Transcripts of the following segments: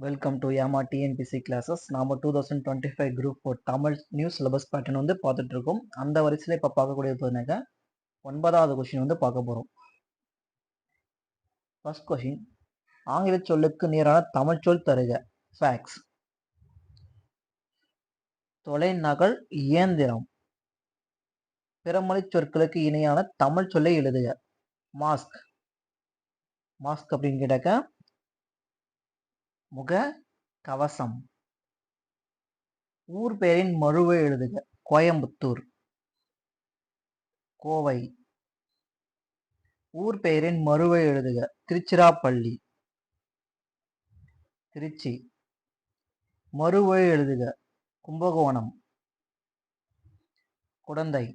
Welcome to யாமா TNPSC classes. நாம 2025 group 4 Tamil new syllabus pattern வந்து பார்த்துட்டு இருக்கோம். அந்த வரிசையில் இப்போ பார்க்கக்கூடியது பார்த்தீங்கன்னாக்கா 9வது கொஸ்டின் வந்து பார்க்க போகிறோம். ஃபர்ஸ்ட் கொஸ்டின், ஆங்கில சொல்லுக்கு நேரான தமிழ் சொல் தருக. ஃபேக்ஸ். தொலைநகல் இயந்திரம். பிறமொழி சொற்களுக்கு இணையான தமிழ் சொல்லை எழுதுக. மாஸ்க். மாஸ்க் அப்படின்னு கேட்டாக்கா முக கவசம். ஊர் பெயரின் மழுவை எழுதுக. கோயம்புத்தூர். கோவை. ஊர் பெயரின் மறுவை எழுதுக. திருச்சிராப்பள்ளி. திருச்சி. மறுவை எழுதுக. கும்பகோணம். குடந்தை.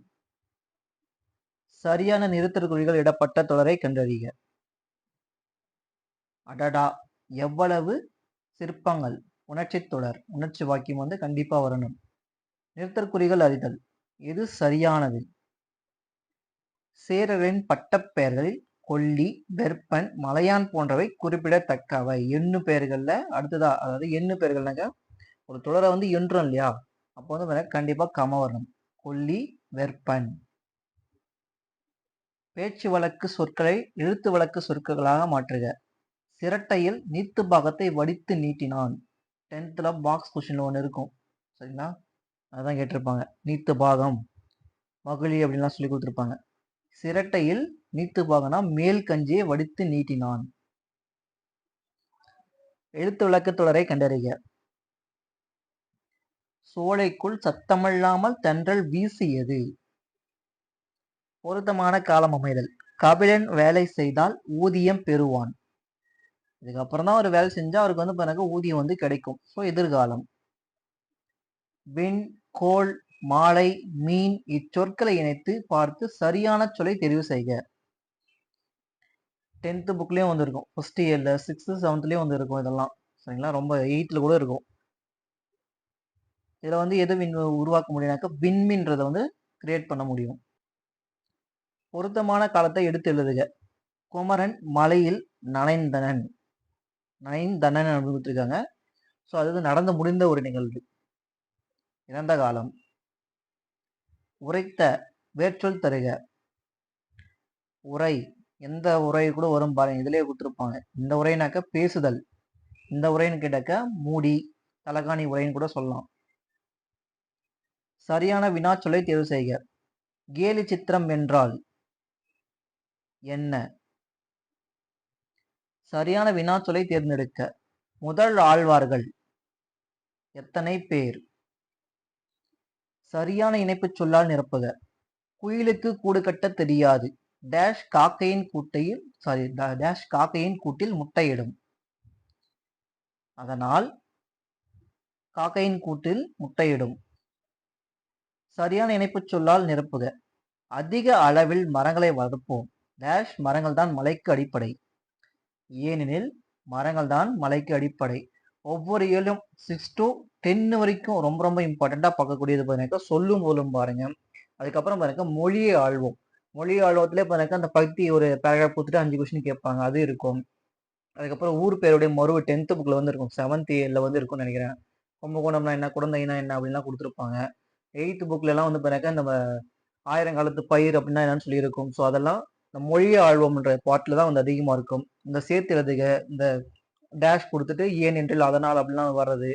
சரியான நிறுத்தற்குறிகள் இடப்பட்ட தொடரை கண்டறிக. அடடா, எவ்வளவு சிற்பங்கள். உணர்ச்சி தொடர். உணர்ச்சி வாக்கியம் வந்து கண்டிப்பா வரணும். நிறுத்தற்குறிகள் அறிதல். எது சரியானது? சேரரின் பட்டப்பெயர்களில் கொல்லி, வெற்பன், மலையான் போன்றவை குறிப்பிடத்தக்கவை. எண்ணு பெயர்கள்ல அடுத்ததா, அதாவது எண்ணு பெயர்கள்னாக்க ஒரு தொடரை வந்து எண்றோம் இல்லையா, அப்போ வந்து கண்டிப்பா கம வரணும். கொல்லி, வெற்பன். பேச்சு வழக்கு சொற்களை எழுத்து வழக்கு சொற்களாக மாற்றுக. சிரட்டையில் நீத்து பாகத்தை வடித்து நீட்டினான். 10th பாக்ஸ் கொஸ்டின்ல ஒன்று இருக்கும், சரிங்களா? அதான் கேட்டிருப்பாங்க. நீத்து பாகம், மகிழி அப்படின்லாம் சொல்லி கொடுத்துருப்பாங்க. சிரட்டையில் நீத்து பாகனா மேல் கஞ்சியை வடித்து நீட்டினான். எழுத்து விளக்கு தொடரை கண்டறிக. சோலைக்குள் சத்தமில்லாமல் தென்றல் வீசியது. பொருத்தமான காலம் அமைதல். கபிலன் வேலை செய்தால் ஊதியம் பெறுவான். இதுக்கப்புறம் தான் ஒரு வேலை செஞ்சா அவருக்கு வந்து பிறகு ஊதியம் வந்து கிடைக்கும். ஸோ எதிர்காலம். விண், கோள், மாலை, மீன் இச்சொற்களை இணைத்து பார்த்து சரியான சொல்லை தெரிவு செய்க. 10th புக்லயும் வந்து இருக்கும், ஃபர்ஸ்ட் இயர்ல 6th 7thலயும் வந்து இருக்கும் இதெல்லாம், சரிங்களா? ரொம்ப 8th கூட இருக்கும். இதுல வந்து எது உருவாக்க முடியும்னாக்க விண்மீன்றதை வந்து கிரியேட் பண்ண முடியும். பொருத்தமான காலத்தை எடுத்து எழுதுக. குமரன் மலையில் நனைந்தனன். நனைந்தனன் அப்படின்னு கொடுத்துருக்காங்க. ஸோ அது வந்து நடந்து முடிந்த ஒரு நிகழ்வு. இறந்த காலம். உரைத்த வேர்ச்சொல் தருக. உரை. எந்த உரை கூட வரும் பாருங்க, இதுலயே கொடுத்துருப்பாங்க. இந்த உரைனாக்க பேசுதல். இந்த உரைன்னு கேட்டாக்க மூடி, தலகாணி உரைன்னு கூட சொல்லலாம். சரியான வினாச்சொல்லை தேர்வு செய்க. கேலி சித்திரம் என்றால் என்ன? சரியான வினாச்சொல்லை தேர்ந்தெடுக்க. முதல் ஆழ்வார்கள் எத்தனை பேர்? சரியான இணைப்பு சொல்லால் நிரப்புக. குயிலுக்கு கூடு கட்ட தெரியாது. டேஷ் காக்கையின் கூட்டையில் டேஷ் காக்கையின் கூட்டில் முட்டையிடும். அதனால் காக்கையின் கூட்டில் முட்டையிடும். சரியான இணைப்பு சொல்லால் நிரப்புக. அதிக அளவில் மரங்களை வளர்ப்போம். டேஷ் மரங்கள் தான் மலைக்கு அடிப்படை. ஏனெனில் மரங்கள் தான் மலைக்கு அடிப்படை. ஒவ்வொரு இயலும் 6 to 10 வரைக்கும் ரொம்ப ரொம்ப இம்பார்ட்டண்டா பார்க்கக்கூடியது பாருங்க, சொல்லும் போலும் பாருங்க. அதுக்கப்புறம் பாருங்க மொழியை ஆழ்வோம். மொழி ஆழ்வத்திலே பாருங்க அந்த பகுதி ஒரு பேராகிராஃப் கொடுத்துட்டு 5 கொஸ்டின் கேட்பாங்க, அது இருக்கும். அதுக்கப்புறம் ஊர் பேருடைய மறுவு 10th புக்ல வந்து இருக்கும், 7th இயர்ல வந்து இருக்கும்னு நினைக்கிறேன். கும்பகோணம்னா என்ன, குழந்தைனா என்ன அப்படின்லாம் கொடுத்துருப்பாங்க. 8th புக்ல எல்லாம் வந்து பாருங்க நம்ம ஆயிரங்காலத்து பயிர் அப்படின்னா என்னன்னு சொல்லி இருக்கும். ஸோ அதெல்லாம் இந்த மொழியை ஆழ்வோம்ன்ற பாட்டில் தான் வந்து அதிகமாக இருக்கும். இந்த சேர்த்து எழுதுக, இந்த டேஷ் கொடுத்துட்டு ஏன் என்றில் அதனால் அப்படிலாம் வர்றது,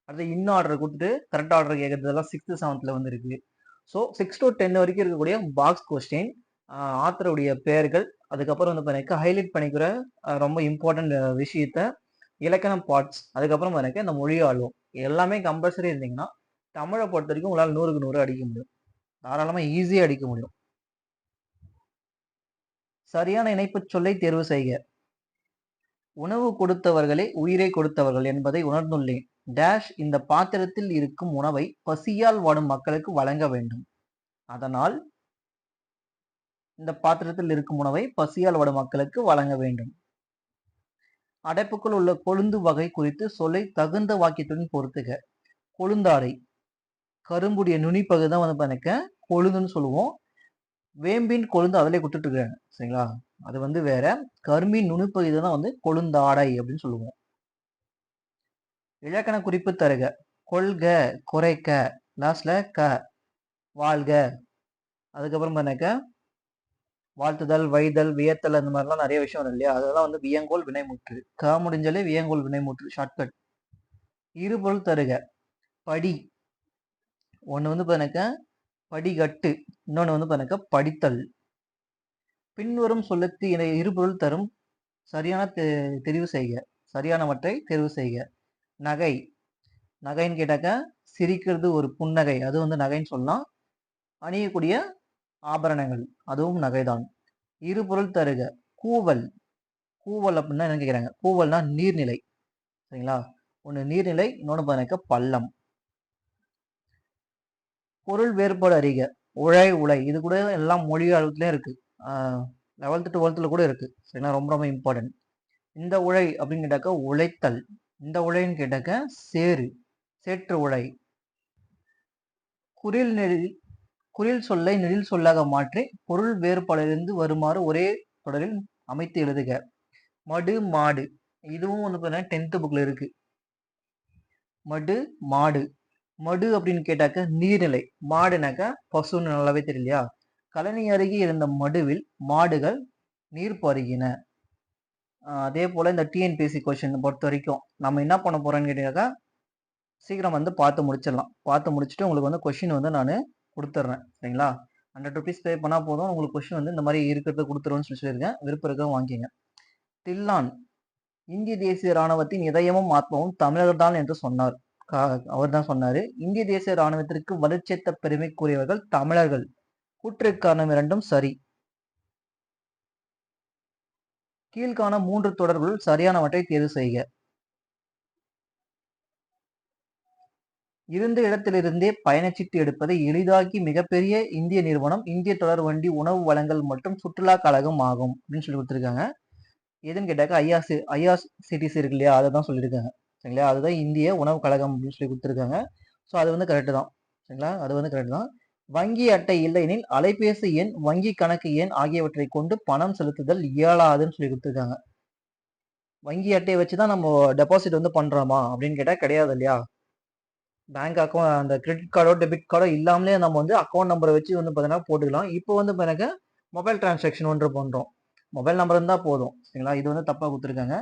அடுத்து இன்னும் ஆர்டர் கொடுத்துட்டு கரெக்ட் ஆர்டர் கேட்கறதுலாம் 6th 7thல வந்து இருக்கு. ஸோ 6 to 10 வரைக்கும் இருக்கக்கூடிய பாக்ஸ் கொஸ்டின், ஆத்தருடைய பெயர்கள், அதுக்கப்புறம் வந்து எனக்கு ஹைலைட் பண்ணிக்கிற ரொம்ப இம்பார்ட்டன்ட் விஷயத்த, இலக்கணம் பார்ட்ஸ், அதுக்கப்புறம் எனக்கு இந்த மொழி ஆழ்வோம் எல்லாமே கம்பல்சரி இருந்தீங்கன்னா தமிழை பொறுத்த வரைக்கும் உங்களால் 100க்கு 100 அடிக்க முடியும். தாராளமாக ஈஸியாக அடிக்க முடியும். சரியான இணைப்பு சொல்லை தேர்வு செய்க. உணவு கொடுத்தவர்களே உயிரை கொடுத்தவர்கள் என்பதை உணர்ந்துள்ளேன். டேஷ் இந்த பாத்திரத்தில் இருக்கும் உணவை பசியால் வாடும் மக்களுக்கு வழங்க வேண்டும். அதனால் இந்த பாத்திரத்தில் இருக்கும் உணவை பசியால் வாடும் மக்களுக்கு வழங்க வேண்டும். அடைப்புக்குள் உள்ள கொழுந்து வகை குறித்து சொல்லை தகுந்த வாக்கியத்துடன் பொறுத்துக. கொழுந்தாடை. கரும்புடைய நுனிப்பகுதி தான் வந்து எனக்கு கொழுந்துன்னு சொல்லுவோம். வேம்பின் கொழுந்து அதிலே கொடுத்துட்டு இருக்காங்க, சரிங்களா? அது வந்து வேற. கரும்பின் நுணுப்பகுதி தான் வந்து கொழுந்தாடை அப்படின்னு சொல்லுவோம். இலக்கண குறிப்பு தருக. கொள்க, குறைக்க, லாஸ்ட்ல க, வாழ்க. அதுக்கப்புறம் பாருங்க வாழ்த்துதல், வைதல், வியத்தல் அந்த மாதிரிலாம் நிறைய விஷயம் வரும் இல்லையா, அதெல்லாம் வந்து வியங்கோல் வினைமுற்று. க முடிஞ்சாலே வியங்கோல் வினைமுற்று, ஷார்ட்கட். இருபொருள் தருக. படி, ஒன்று வந்து பாருங்க படிகட்டு, இன்னொன்று வந்து பாருங்க படித்தல். பின்வரும் சொல்லுக்கு இருபொருள் தரும் சரியான தெரிவு செய்க. சரியானவற்றை தெரிவு செய்க. நகை, நகைன்னு கேட்டாக்க சிரிக்கிறது ஒரு புன்னகை, அது வந்து நகைன்னு சொல்லலாம். அணியக்கூடிய ஆபரணங்கள், அதுவும் நகைதான். இருபொருள் தருக. கூவல், கூவல் அப்படின்னா என்ன கேட்குறாங்க, கூவல்னா நீர்நிலை, சரிங்களா. ஒன்று நீர்நிலை, இன்னொன்று பாருங்க பள்ளம். பொருள் வேறுபாடு அறிக. உழை, உலை, இது கூட எல்லாம் மொழி அளவுலயும் இருக்கு, 11th 12th கூட இருக்கு, சரிங்களா. ரொம்ப ரொம்ப இம்பார்ட்டன்ட். இந்த உழை அப்படின்னு கேட்டாக்க உழைத்தல், இந்த உழைன்னு கேட்டாக்க சேறு, சேற்று உழை. குறில் நெடில், குறில் சொல்லை நெடில் சொல்லாக மாற்றி பொருள் வேறுபாடிலிருந்து வருமாறு ஒரே தொடரில் அமைத்து எழுதுக. மடு, மாடு, இதுவும் வந்து பார்த்தீங்கன்னா 10th புக்ல இருக்கு. மடு, மாடு. மடு அப்படின்னு கேட்டாக்க நீர்நிலை, மாடுனாக்க பசுன்னு நல்லாவே தெரியலையா. கழனி அருகே இருந்த மடுவில் மாடுகள் நீர் பருகின. அதே போல இந்த டிஎன்பிஎஸ்சி கொஸ்டின் பொறுத்த வரைக்கும் நம்ம என்ன பண்ண போறோம்னு கேட்டீங்கன்னாக்கா, சீக்கிரம் வந்து பார்த்து முடிச்சிடலாம். பார்த்து முடிச்சுட்டு உங்களுக்கு வந்து கொஸ்டின் வந்து நான் கொடுத்துட்றேன், சரிங்களா. 100 rupees பே பண்ணால் போதும், உங்களுக்கு கொஸ்டின் வந்து இந்த மாதிரி இருக்கிறத கொடுத்துருவோன்னு சொல்லியிருக்கேன். விருப்பம் இருக்க வாங்கிங்க. தில்லான், இந்திய தேசிய இராணுவத்தின் இதயமும் ஆத்மாவும் தமிழர்கள் தான் என்று சொன்னார். அவர் தான் சொன்னாரு. இந்திய தேசிய இராணுவத்திற்கு வலுச்சேர்த்த பெருமைக்குரியவர்கள் தமிழர்கள். கூற்றுக்காரணம் இரண்டும் சரி. கீழ்காண 3 தொடர்களுள் சரியானவற்றை தேர்வு செய்க. இருந்த இடத்திலிருந்தே பயணச்சீட்டு எடுப்பதை எளிதாக்கி மிகப்பெரிய இந்திய நிறுவனம் இந்திய தொடர் வண்டி உணவு வழங்கல் மற்றும் சுற்றுலா கழகம் ஆகும் அப்படின்னு சொல்லி கொடுத்துருக்காங்க. எதுன்னு கேட்டாக்க ஐஆர்சிடிசி இருக்கு இல்லையா, அதை தான் சொல்லியிருக்காங்க, சரிங்களா. அதுதான் இந்திய உணவு கழகம் அப்படின்னு சொல்லி கொடுத்துருக்காங்க. ஸோ அது வந்து கரெக்டு தான், சரிங்களா. அது வந்து கரெக்டு தான். வங்கி அட்டை இல்லையெனில் அலைபேசி எண், வங்கி கணக்கு எண் ஆகியவற்றை கொண்டு பணம் செலுத்துதல் இயலாதுன்னு சொல்லி கொடுத்துருக்காங்க. வங்கி அட்டையை வச்சுதான் நம்ம டெபாசிட் வந்து பண்றோமா அப்படின்னு கேட்டா கிடையாது இல்லையா. பேங்க் அக்கௌண்ட், அந்த கிரெடிட் கார்டோ டெபிட் கார்டோ இல்லாமலே நம்ம வந்து அக்கௌண்ட் நம்பரை வச்சு வந்து பார்த்தீங்கன்னா போட்டுக்கலாம். இப்போ வந்து பாருங்க மொபைல் டிரான்சாக்ஷன் ஒன்று பண்ணுறோம், மொபைல் நம்பர் இருந்தால் போதும், சரிங்களா. இது வந்து தப்பாக கொடுத்துருக்காங்க.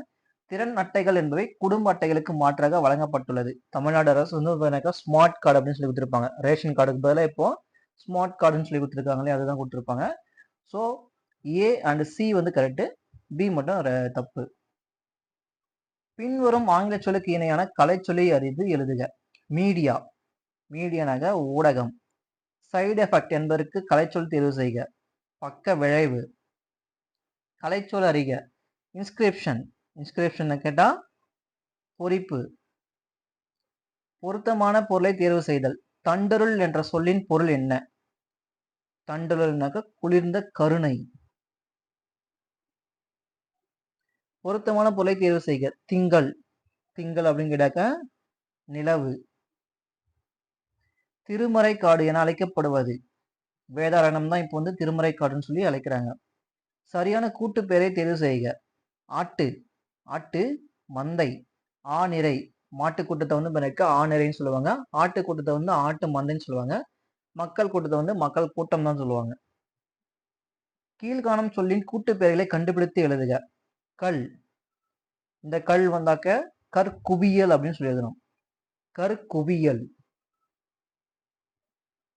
திறன் அட்டைகள் என்பவை குடும்ப அட்டைகளுக்கு மாற்றாக வழங்கப்பட்டுள்ளது. தமிழ்நாடு அரசு வந்து பாருங்க ஸ்மார்ட் கார்டு அப்படின்னு சொல்லி கொடுத்துருப்பாங்க. ரேஷன் கார்டுக்கு பதிலாக இப்போ ஸ்மார்ட் கார்டுன்னு சொல்லி கொடுத்துருக்காங்களே, அதுதான் கொடுத்துருப்பாங்க. ஸோ ஏ அண்ட் சி வந்து கரெக்டு, பி மட்டும் தப்பு. பின்வரும் ஆங்கில சொல்லுக்கு இணையான கலைச்சொல்லை அறிந்து எழுதுக. மீடியா, மீடியானாக ஊடகம். சைடு எஃபெக்ட் என்பதற்கு கலைச்சொல் தேர்வு செய்க. பக்க விளைவு. கலைச்சொல் அறிக. இன்ஸ்கிரிப்ஷன், இன்ஸ்கிரிப்ஷன் கேட்டா பொறிப்பு. பொருத்தமான பொருளை தேர்வு செய்தல். தண்டருள் என்ற சொல்லின் பொருள் என்ன? தண்டருள்னாக்க குளிர்ந்த கருணை. பொருத்தமான பொருளை தேர்வு செய்க. திங்கள், திங்கள் அப்படின்னு கேட்டாக்க நிலவு. திருமறைக்காடு என அழைக்கப்படுவது. வேதாரணம் தான் இப்போ வந்து திருமறைக்காடுன்னு சொல்லி அழைக்கிறாங்க. சரியான கூட்டு பெயரை தேர்வு செய்க. ஆட்டு, ஆட்டு மந்தை. ஆநிறை, மாட்டு கூட்டத்தை வந்து எனக்கு ஆநிறைன்னு சொல்லுவாங்க. ஆட்டு கூட்டத்தை வந்து ஆட்டு மந்தைன்னு சொல்லுவாங்க. மக்கள் கூட்டத்தை வந்து மக்கள் கூட்டம் தான் சொல்லுவாங்க. கீழ்காணும் சொல்லின் கூட்டு பெயர்களை கண்டுபிடித்து எழுதுக. கல், இந்த கல் வந்தாக்க கற்குவியல் அப்படின்னு சொல்லி எழுதணும், கற்குவியல்.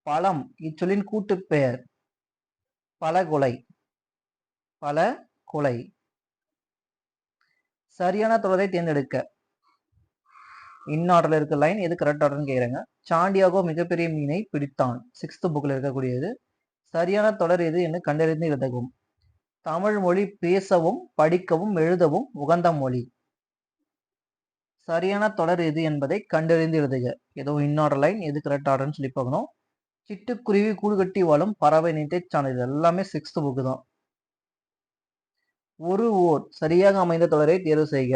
பழம், இச்சொல்லின் கூட்டு பெயர் பலகொலை, பலகொலை. சரியான தொடரை தேர்ந்தெடுக்க. இன்னார்டர்ல இருக்க லைன் எது கரெக்ட் ஆர்டர்னு கேக்குறாங்க. சாண்டியாகோ மிகப்பெரிய மீனை பிடித்தான், 6th புக்ல இருக்கக்கூடியது. சரியான தொடர் எது என்று கண்டறிந்து எழுதவும். தமிழ் மொழி பேசவும் படிக்கவும் எழுதவும் உகந்த மொழி. சரியான தொடர் எது என்பதை கண்டறிந்து எழுதுக. ஏதோ இன்னார்டர் லைன் எது கரெக்ட் ஆர்டர்னு சொல்லி பார்க்கணும். சிட்டுக்குருவி கூடு கட்டி வாழும் பறவை நீட்டை சான்றிதழ் எல்லாமே 6th புக் தான். ஒரு ஓர் சரியாக அமைந்த தொடரை தேர்வு செய்க.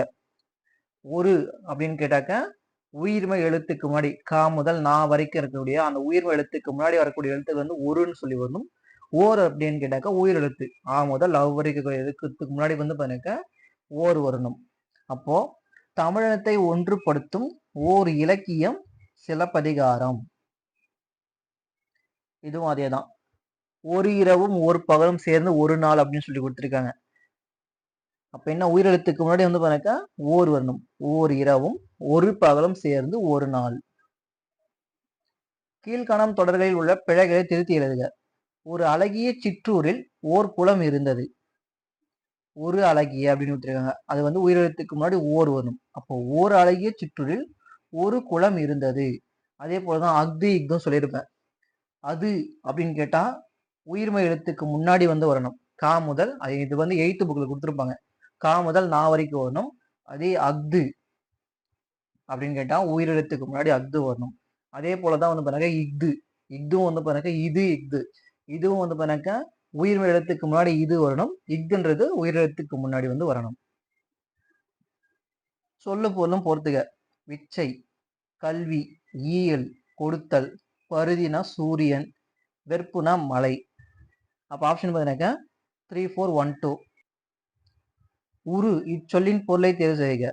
ஒரு அப்படின்னு கேட்டாக்க உயிர்மை எழுத்துக்கு முன்னாடி கா முதல் நா வரைக்கும் இருக்கக்கூடிய அந்த உயிர்மை எழுத்துக்கு முன்னாடி வரக்கூடிய எழுத்துக்கு வந்து ஒருன்னு சொல்லி வரணும். ஓர் அப்படின்னு கேட்டாக்க உயிர் எழுத்து ஆ முதல் லவ் வரைக்கும் எழுத்துக்கு முன்னாடி வந்து பாருங்க ஓர் வரணும். அப்போ தமிழகத்தை ஒன்றுபடுத்தும் ஓர் இலக்கியம் சிலப்பதிகாரம். இதுவும் அதேதான். ஒரு இரவும் ஒரு பகலும் சேர்ந்து ஒரு நாள் அப்படின்னு சொல்லி கொடுத்துருக்காங்க. அப்ப என்ன உயிரெழுத்துக்கு முன்னாடி வந்து பாருங்க ஓர் வரணும். ஓர் இரவும் ஒரு பகலும் சேர்ந்து ஒரு நாள். கீழ்காணும் தொடர்களில் உள்ள பிழைகளை திருத்தி எழுதுக. ஒரு அழகிய சிற்றூரில் ஓர் குளம் இருந்தது. ஒரு அழகிய அப்படின்னு விட்டுருக்காங்க. அது வந்து உயிரெழுத்துக்கு முன்னாடி ஓர் வரணும். அப்போ ஓர் அழகிய சிற்றூரில் ஒரு குளம் இருந்தது. அதே போலதான் அஃது இஃதும் சொல்லியிருப்பேன். அது அப்படின்னு கேட்டா உயிர்மை எழுத்துக்கு முன்னாடி வந்து வரணும். கா முதல் இது வந்து 8th புக்ல கொடுத்துருப்பாங்க. கா முதல் நா வரைக்கும் வரணும். அதே அஃது அப்படின்னு கேட்டா உயிரெழுத்துக்கு முன்னாடி அஃது வரணும். அதே போலதான் வந்து பாருங்க இஃது. இஃதும் வந்து பாருங்க இது இஃது. இதுவும் வந்து பாருங்க உயிர்மை எழுத்துக்கு முன்னாடி இது வரணும். இஃதுன்றது உயிரெழுத்துக்கு முன்னாடி வந்து வரணும். சொல்லு பொருளும் பொறுத்துக. விச்சை, கல்வி, ஈயல், கொடுத்தல், பருதினா சூரியன், வெற்புனா மலை. அப்ப ஆப்ஷன் பார்த்தீங்கன்னாக்கா 3, 4, 1, 2. உரு இச்சொல்லின் பொருளை தேர்வு செய்க.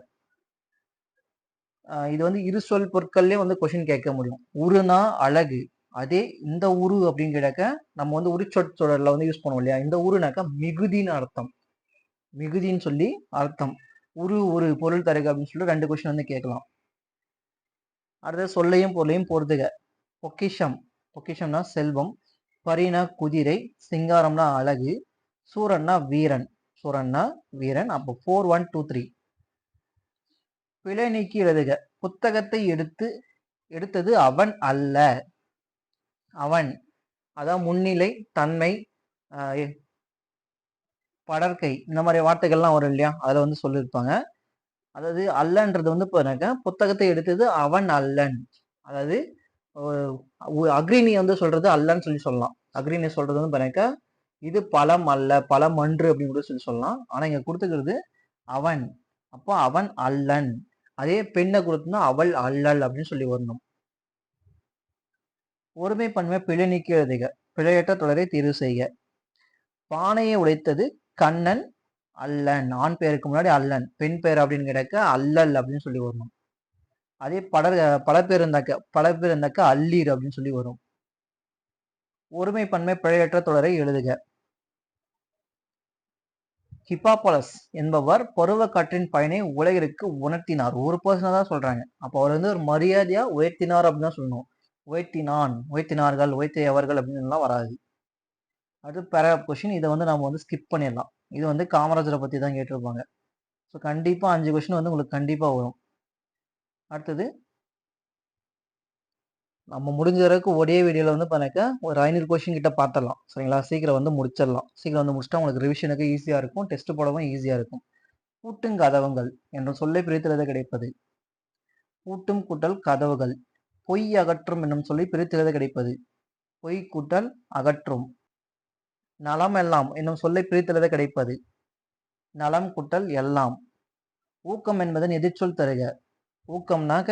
இது வந்து இரு சொல் பொருட்கள்லயே வந்து கொஸ்டின் கேட்க முடியும். உருனா அழகு. அதே இந்த உரு அப்படின்னு கேட்டாக்க நம்ம வந்து உரிச்சொற்றொடர்ல வந்து யூஸ் பண்ணுவோம் இல்லையா? இந்த உருனாக்கா மிகுதின்னு அர்த்தம். மிகுதின்னு சொல்லி அர்த்தம். உரு ஒரு பொருள் தருக அப்படின்னு சொல்லி 2 கொஸ்டின் வந்து கேட்கலாம். அடுத்தது சொல்லையும் பொருளையும் பொறுத்துக. பொக்கிஷம். பொக்கிஷம்னா செல்வம். பரினா குதிரை. சிங்காரம்னா அழகு. சூரன்னா வீரன். சூரன்னா வீரன். அப்போ 4, 1, 2, 3. பிழை நீக்கி எழுதுக. புத்தகத்தை எடுத்தது அவன் அல்ல. அவன் அதான் முன்னிலை, தன்மை, படற்கை இந்த மாதிரி வார்த்தைகள்லாம் வரும் இல்லையா? அதுல வந்து சொல்லியிருப்பாங்க. அதாவது அல்லன்றது வந்து பாருங்க புத்தகத்தை எடுத்தது அவன் அல்லன். அதாவது அக்ரிணி வந்து சொல்றது அல்லன்னு சொல்லி சொல்லலாம். அக்ரிணி சொல்றது வந்து பாருங்க இது பழம் அல்ல, பழம் அன்று அப்படின்னு கூட சொல்லி சொல்லலாம். ஆனா இங்க கொடுத்துக்கிறது அவன். அப்போ அவன் அல்லன். அதே பெண்ணை கொடுத்தோம்னா அவள் அல்லல் அப்படின்னு சொல்லி வரணும். ஒருமை பன்மை பிழை நீக்கி எழுதுக. பிழையற்ற தொடரை தேர்வு செய்க. பானையை உடைத்தது கண்ணன் அல்லன். ஆண் பெயருக்கு முன்னாடி அல்லன். பெண் பெயர் அப்படின்னு கேட்டாக்க அல்லல் அப்படின்னு சொல்லி வரணும். அதே பல பேர் இருந்தாக்க அல்லீர் அப்படின்னு சொல்லி வரும். ஒருமை பன்மை பிழையற்ற தொடரை எழுதுக. ஹிப்பாபலஸ் என்பவர் பருவ காற்றின் பயனை உலகிற்கு உணர்த்தினார். ஒரு பர்சனை தான் சொல்றாங்க. அப்போ அவர் வந்து ஒரு மரியாதையா உயர்த்தினார் அப்படின்னு தான் சொல்லணும். உயர்த்தினான், உயர்த்தினார்கள், உயர்த்தியவர்கள் அப்படின்னு வராது. அது பேராகிராஃப் கொஸ்டின். இதை வந்து நம்ம வந்து ஸ்கிப் பண்ணிடலாம். இது வந்து காமராஜரை பத்தி தான் கேட்டிருப்பாங்க. ஸோ கண்டிப்பா 5 கொஸ்டின் வந்து உங்களுக்கு கண்டிப்பா வரும். அடுத்தது நம்ம முடிஞ்ச அளவுக்கு ஒரே வீடியோல வந்து பண்ணாக்க ஒரு 500 கொஸ்டின் கிட்ட பார்த்துடலாம். சரிங்களா? சீக்கிரம் வந்து முடிச்சிடலாம். சீக்கிரம் வந்து முடிச்சுட்டா உங்களுக்கு ரிவிஷனுக்கு ஈஸியா இருக்கும். டெஸ்ட் போடவும் ஈஸியா இருக்கும். பூட்டும் கதவுகள் என்ற சொல்லை பிரித்தெழுத கிடைப்பது. பூட்டும் கூட்டல் கதவுகள். பொய் அகற்றும் என்னும் சொல்லி பிரித்தெழுத கிடைப்பது. பொய் கூட்டல் அகற்றும். நலம் எல்லாம் என்னும் சொல்லை பிரித்தெழுத கிடைப்பது. நலம் கூட்டல் எல்லாம். ஊக்கம் என்பதன் எதிர்ச்சொல் தருக. ஊக்கம்னாக்க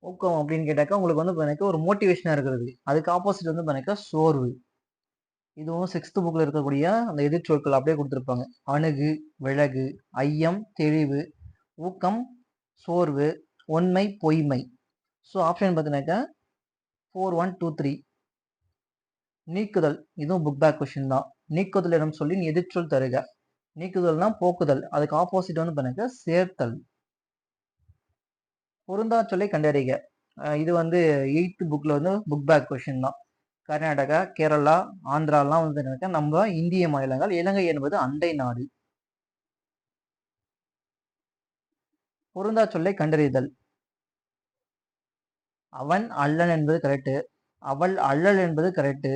ஊக்கம் அப்படின்னு கேட்டாக்கா உங்களுக்கு வந்து ஒரு மோட்டிவேஷனா இருக்கிறது. அதுக்கு ஆப்போசிட் வந்து சோர்வு. இதுவும் 6th புக்ல இருக்கக்கூடிய அந்த எதிர்ச்சொற்கள் அப்படியே கொடுத்துருப்பாங்க. அணுகு, விலகு, ஐயம், தெளிவு, ஊக்கம், சோர்வு, உண்மை, பொய்மை. ஸோ ஆப்ஷன் பார்த்தீங்கன்னாக்கா 4, 1, 2, 3. நீக்குதல். இதுவும் புக் பேக் கொஸ்டின் தான். நீக்குதல் எனும் சொல்லி எதிர்ச்சொல் தருக. நீக்குதல்னா போக்குதல். அதுக்கு ஆப்போசிட் வந்து சேர்த்தல். பொருந்தா சொல்லை கண்டறிக. இது வந்து 8th புக்ல வந்து புக் பேக் கொஸ்டின் தான். கர்நாடகா, கேரளா, ஆந்திராலாம் வந்து நம்ம இந்திய மாநிலங்கள். இலங்கை என்பது அண்டை நாடு. பொருந்தா சொல்லை கண்டறிதல். அவன் அல்லன் என்பது கரெக்டு. அவள் அல்லல் என்பது கரெக்டு.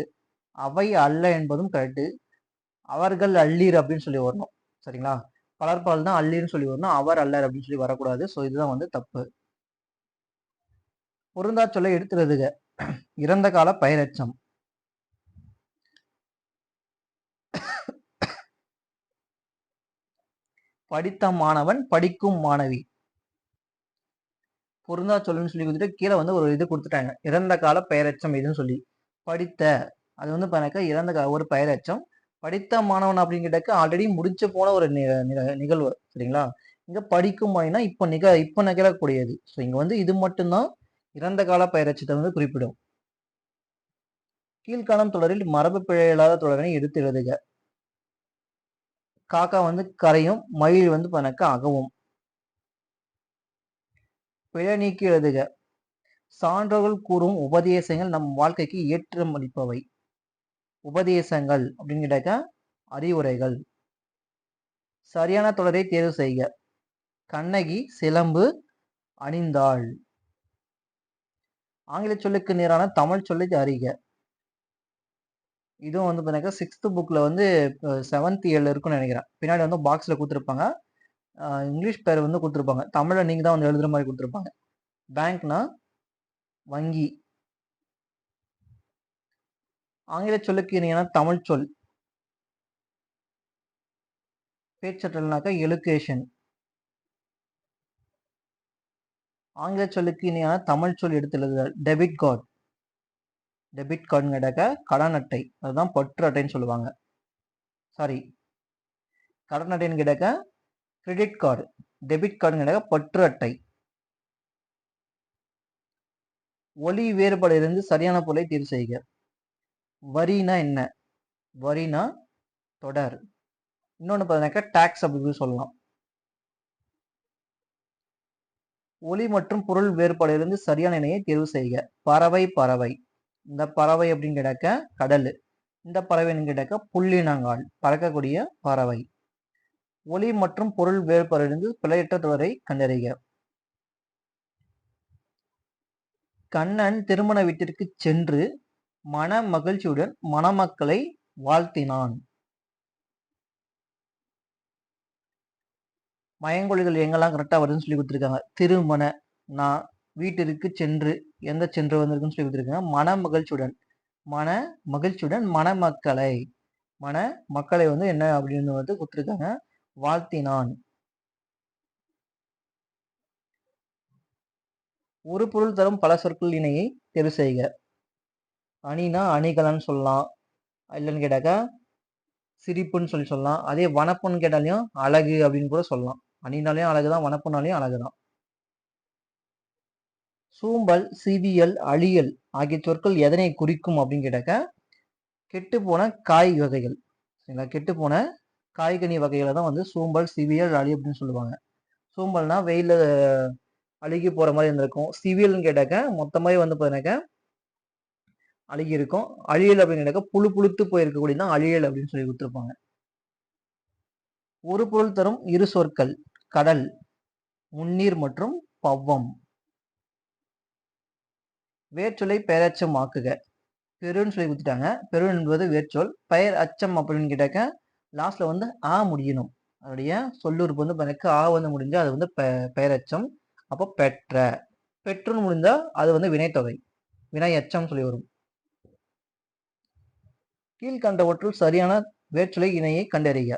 அவை அல்ல என்பதும் கரெக்டு. அவர்கள் அல்லீர் அப்படின்னு சொல்லி வரணும். சரிங்களா? பலர்பால் தான் அல்லீர்னு சொல்லி வரணும். அவர் அல்லர் அப்படின்னு சொல்லி வரக்கூடாது. ஸோ இதுதான் வந்து தப்பு. பொருந்தா சொல்லை எடுத்துறதுக. இறந்த கால பெயரெச்சம். படித்த மாணவன், படிக்கும் மாணவி. பொருந்தா சொல்லுன்னு சொல்லி கொடுத்துட்டு கீழே வந்து ஒரு இது கொடுத்துட்டாங்க. இறந்த கால பெயரெச்சம் இதுன்னு சொல்லி. படித்த அது வந்து இறந்த கால ஒரு பெயரெச்சம். படித்த மாணவன் அப்படின்னு கேட்டாக்க ஆல்ரெடி முடிச்சு போன ஒரு நிகழ்வு. சரிங்களா? இங்க படிக்கும் மொழினா இப்ப நிகழக்கூடியது. ஸோ இங்க வந்து இது மட்டும்தான் இறந்த கால பெயரெச்சத்தை வந்து குறிப்பிடும். கீழ்காணும் தொடரில் மரபு பிழை இல்லாத தொடரினை எடுத்து எழுதுக. காக்கா வந்து கரையும், மயில் வந்து அகவும். பிழை நீக்கி எழுதுக. சான்றோர்கள் கூறும் உபதேசங்கள் நம் வாழ்க்கைக்கு ஏற்றமளிப்பவை. உபதேசங்கள் அப்படின்னு கேட்டாக்கா அறிவுரைகள். சரியான தொடரை தேர்வு செய்க. கண்ணகி சிலம்பு அணிந்தாள். ஆங்கில சொல்லுக்கு நேரான தமிழ் சொல்லை அறிக. இதுவும் வந்து பார்த்தீங்கன்னா 6th புக்ல வந்து 7th இயர்ல இருக்கும்னு நினைக்கிறேன். பின்னாடி வந்து பாக்ஸ்ல கொடுத்துருப்பாங்க. இங்கிலீஷ் பேர் வந்து கொடுத்துருப்பாங்க. தமிழ்ல நீங்க தான் வந்து எழுதுற மாதிரி கொடுத்துருப்பாங்க. பேங்க்னா வங்கி. ஆங்கில சொல்லுக்கு இணையான தமிழ் சொல். பேச்சற்றல்னாக்கா எலுகேஷன். ஆங்கில சொல்லுக்கு இணையான தமிழ் சொல் எடுத்து எழுதுதல். Debit card. டெபிட் கார்டுன்னு கேட்டாக்கா கடன் அட்டை. அதுதான் பற்று அட்டைன்னு சொல்லுவாங்க. சாரி, கடன் அட்டைன்னு கேட்டாக்கா கிரெடிட் கார்டு. டெபிட் கார்டுன்னு கேட்டாக்கா பற்று அட்டை. ஒலி வேறுபாடு இருந்து சரியான பொருளை தேர்வு செய்க. வரினா என்ன? வரினா தொடர். இன்னொன்னு பார்த்தீங்கன்னாக்கா டாக்ஸ் அப்படின்னு சொல்லலாம். ஒலி மற்றும் பொருள் வேறுபாடு இருந்து சரியான இணையை தேர்வு செய்க. பறவை பறவை. இந்த பறவை அப்படின்னு கேட்டாக்க கடல். இந்த பறவைன்னு கேட்டாக்க புள்ளினங்கால், பறக்கக்கூடிய பறவை. ஒலி மற்றும் பொருள் வேறுபாடு இருந்து பிழையற்ற தொடரை கண்டறிக. கண்ணன் திருமண வீட்டிற்கு சென்று மன மகிழ்ச்சியுடன் மணமக்களை வாழ்த்தினான். மயங்கொழிகள் எங்கெல்லாம் கரெக்டா வருதுன்னு சொல்லி கொடுத்துருக்காங்க. திருமண, நான் வீட்டிற்கு சென்று, எந்த சென்று வந்திருக்குன்னு சொல்லி கொடுத்துருக்காங்க. மன மகிழ்ச்சியுடன் மணமக்களை, மக்களை வந்து என்ன அப்படின்னு வந்து கொடுத்துருக்காங்க, வாழ்த்தினான். ஒரு பொருள் தரும் பல சொற்கள் இணையை தேர்வு செய்க. அணினா அணிகலன்னு சொல்லலாம், இல்லைன்னு கேட்டாக்கா சிரிப்புன்னு சொல்லலாம். அதே வனப்புன்னு கேட்டாலையும் அழகு அப்படின்னு கூட சொல்லலாம். அணினாலையும் அழகுதான், வனப்புனாலையும் அழகுதான். சூம்பல், சிவியல், அழியல் ஆகிய சொற்கள் எதனை குறிக்கும் அப்படின்னு கேட்டாக்க கெட்டுப்போன காய் வகைகள். சரிங்களா? கெட்டுப்போன காய்கனி வகைகளை தான் வந்து சூம்பல், சிவியல், அழி அப்படின்னு சொல்லுவாங்க. சூம்பல்னா வெயில அழுகி போற மாதிரி இருந்திருக்கும். சிவியல்னு கேட்டாக்க மொத்தமாவே வந்து பார்த்தீங்கன்னாக்கா அழுகி இருக்கும். அழியல் அப்படின்னு கேட்டாக்க புழு புழுத்து போயிருக்கக்கூடியதான் அழியல் அப்படின்னு சொல்லி கொடுத்துருப்பாங்க. ஒரு பொருள் தரும் இரு சொற்கள். கடல், முன்னீர் மற்றும் பவ்வம். வேர்ச்சொல்லை பெயரச்சம் ஆக்குக. பெருன்னு சொல்லி கொடுத்துட்டாங்க. பெரு என்பது வேர்ச்சொல். பெயர் அச்சம் அப்படின்னு கேட்டாக்க லாஸ்ட்ல வந்து ஆ முடியணும். அதோடைய சொல்லுறுப்பு வந்து எனக்கு ஆ வந்து முடிஞ்சா அது வந்து பெயரச்சம். அப்போ பெற்ற. பெற்றுன்னு முடிஞ்சா அது வந்து வினைத்தொகை, வினை எச்சம் சொல்லி வரும். கீழ்கண்டவற்றுள் சரியான வேர்ச்சொலை இணையை கண்டறிக.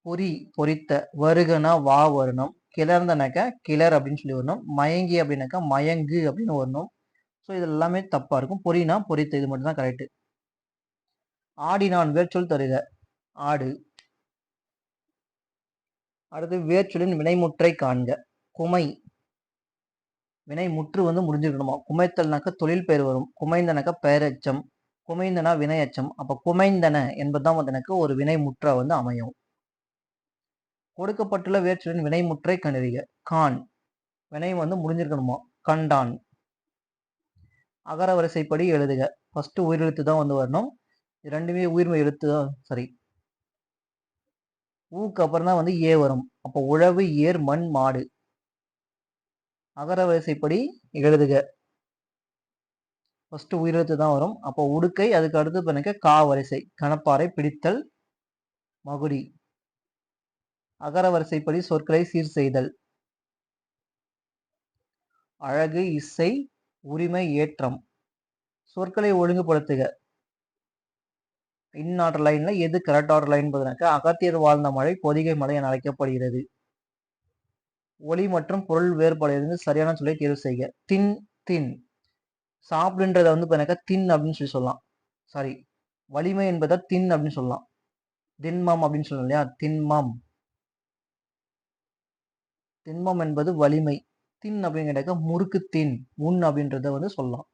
பொறி, பொறித்த. வருகனா வா வரணும். கிளர்ந்தனாக்கா கிளர் அப்படின்னு சொல்லி வரணும். மயங்கி அப்படின்னாக்கா மயங்கு அப்படின்னு வரணும். ஸோ இது எல்லாமே தப்பா இருக்கும். பொறினா பொறித்த, இது மட்டும் தான் கரெக்ட். ஆடினான் வேர்ச்சொல் தருக. ஆடு. அடுத்து வேர்ச்சொல்லின் வினைமுற்றை காண்க. குமை. வினைமுற்று வந்து முடிஞ்சிருக்கணுமா. குமைத்தல்னாக்க தொழில் பெயர் வரும். குமைந்தனாக்க பெயரெச்சம். குமைந்தனா வினையச்சம். அப்ப குமைந்தன என்பதுதான் வந்து எனக்கு ஒரு வினைமுற்றா வந்து அமையும். கொடுக்கப்பட்டுள்ள வேர்ச்சொல்லின் வினைமுற்றை கண்டறிக. கான். வினை வந்து முடிஞ்சிருக்கணுமா. கண்டான். அகர வரிசைப்படி எழுதுக. ஃபர்ஸ்ட் உயிரெழுத்து தான் வந்து வரணும். ரெண்டுமே உயிர்மை எழுத்து தான். சரி, ஊக்கு அப்புறம் தான் வந்து ஏ வரும். அப்போ உழவு, ஏர், மண், மாடு. அகர வரிசைப்படி எழுதுக. ஃபர்ஸ்ட் உயிரெழுத்து தான் வரும். அப்போ உடுக்கை, அதுக்கு அடுத்து பண்ணக்க கா வரிசை. கணப்பாறை, பிடித்தல், மகுடி. அகர வரிசைப்படி சொற்களை சீர் செய்தல். அழகு, இசை, உரிமை, ஏற்றம். சொற்களை ஒழுங்குபடுத்துக. இன் ஆர்டர் லைன்ல எது கரெக்ட் ஆர்டர் லைன் பார்த்தீங்கன்னாக்கா அகத்தியர் வாழ்ந்த மழை பொதிகை மலை என அழைக்கப்படுகிறது. ஒலி மற்றும் பொருள் வேறுபாடு இருந்து சரியான சொல்லை தேர்வு செய்க. தின், தின். சாப்பிடுன்றத வந்து பார்த்தீங்கன்னாக்கா தின் அப்படின்னு சொல்லலாம். சாரி, வலிமை என்பதை தின் அப்படின்னு சொல்லலாம். திண்மம் அப்படின்னு சொல்லணும் இல்லையா? திண்மம். திண்மம் என்பது வலிமை. திண் அப்படின்னு கேட்டாக்க முறுக்கு திண், முன் அப்படின்றத வந்து சொல்லலாம்.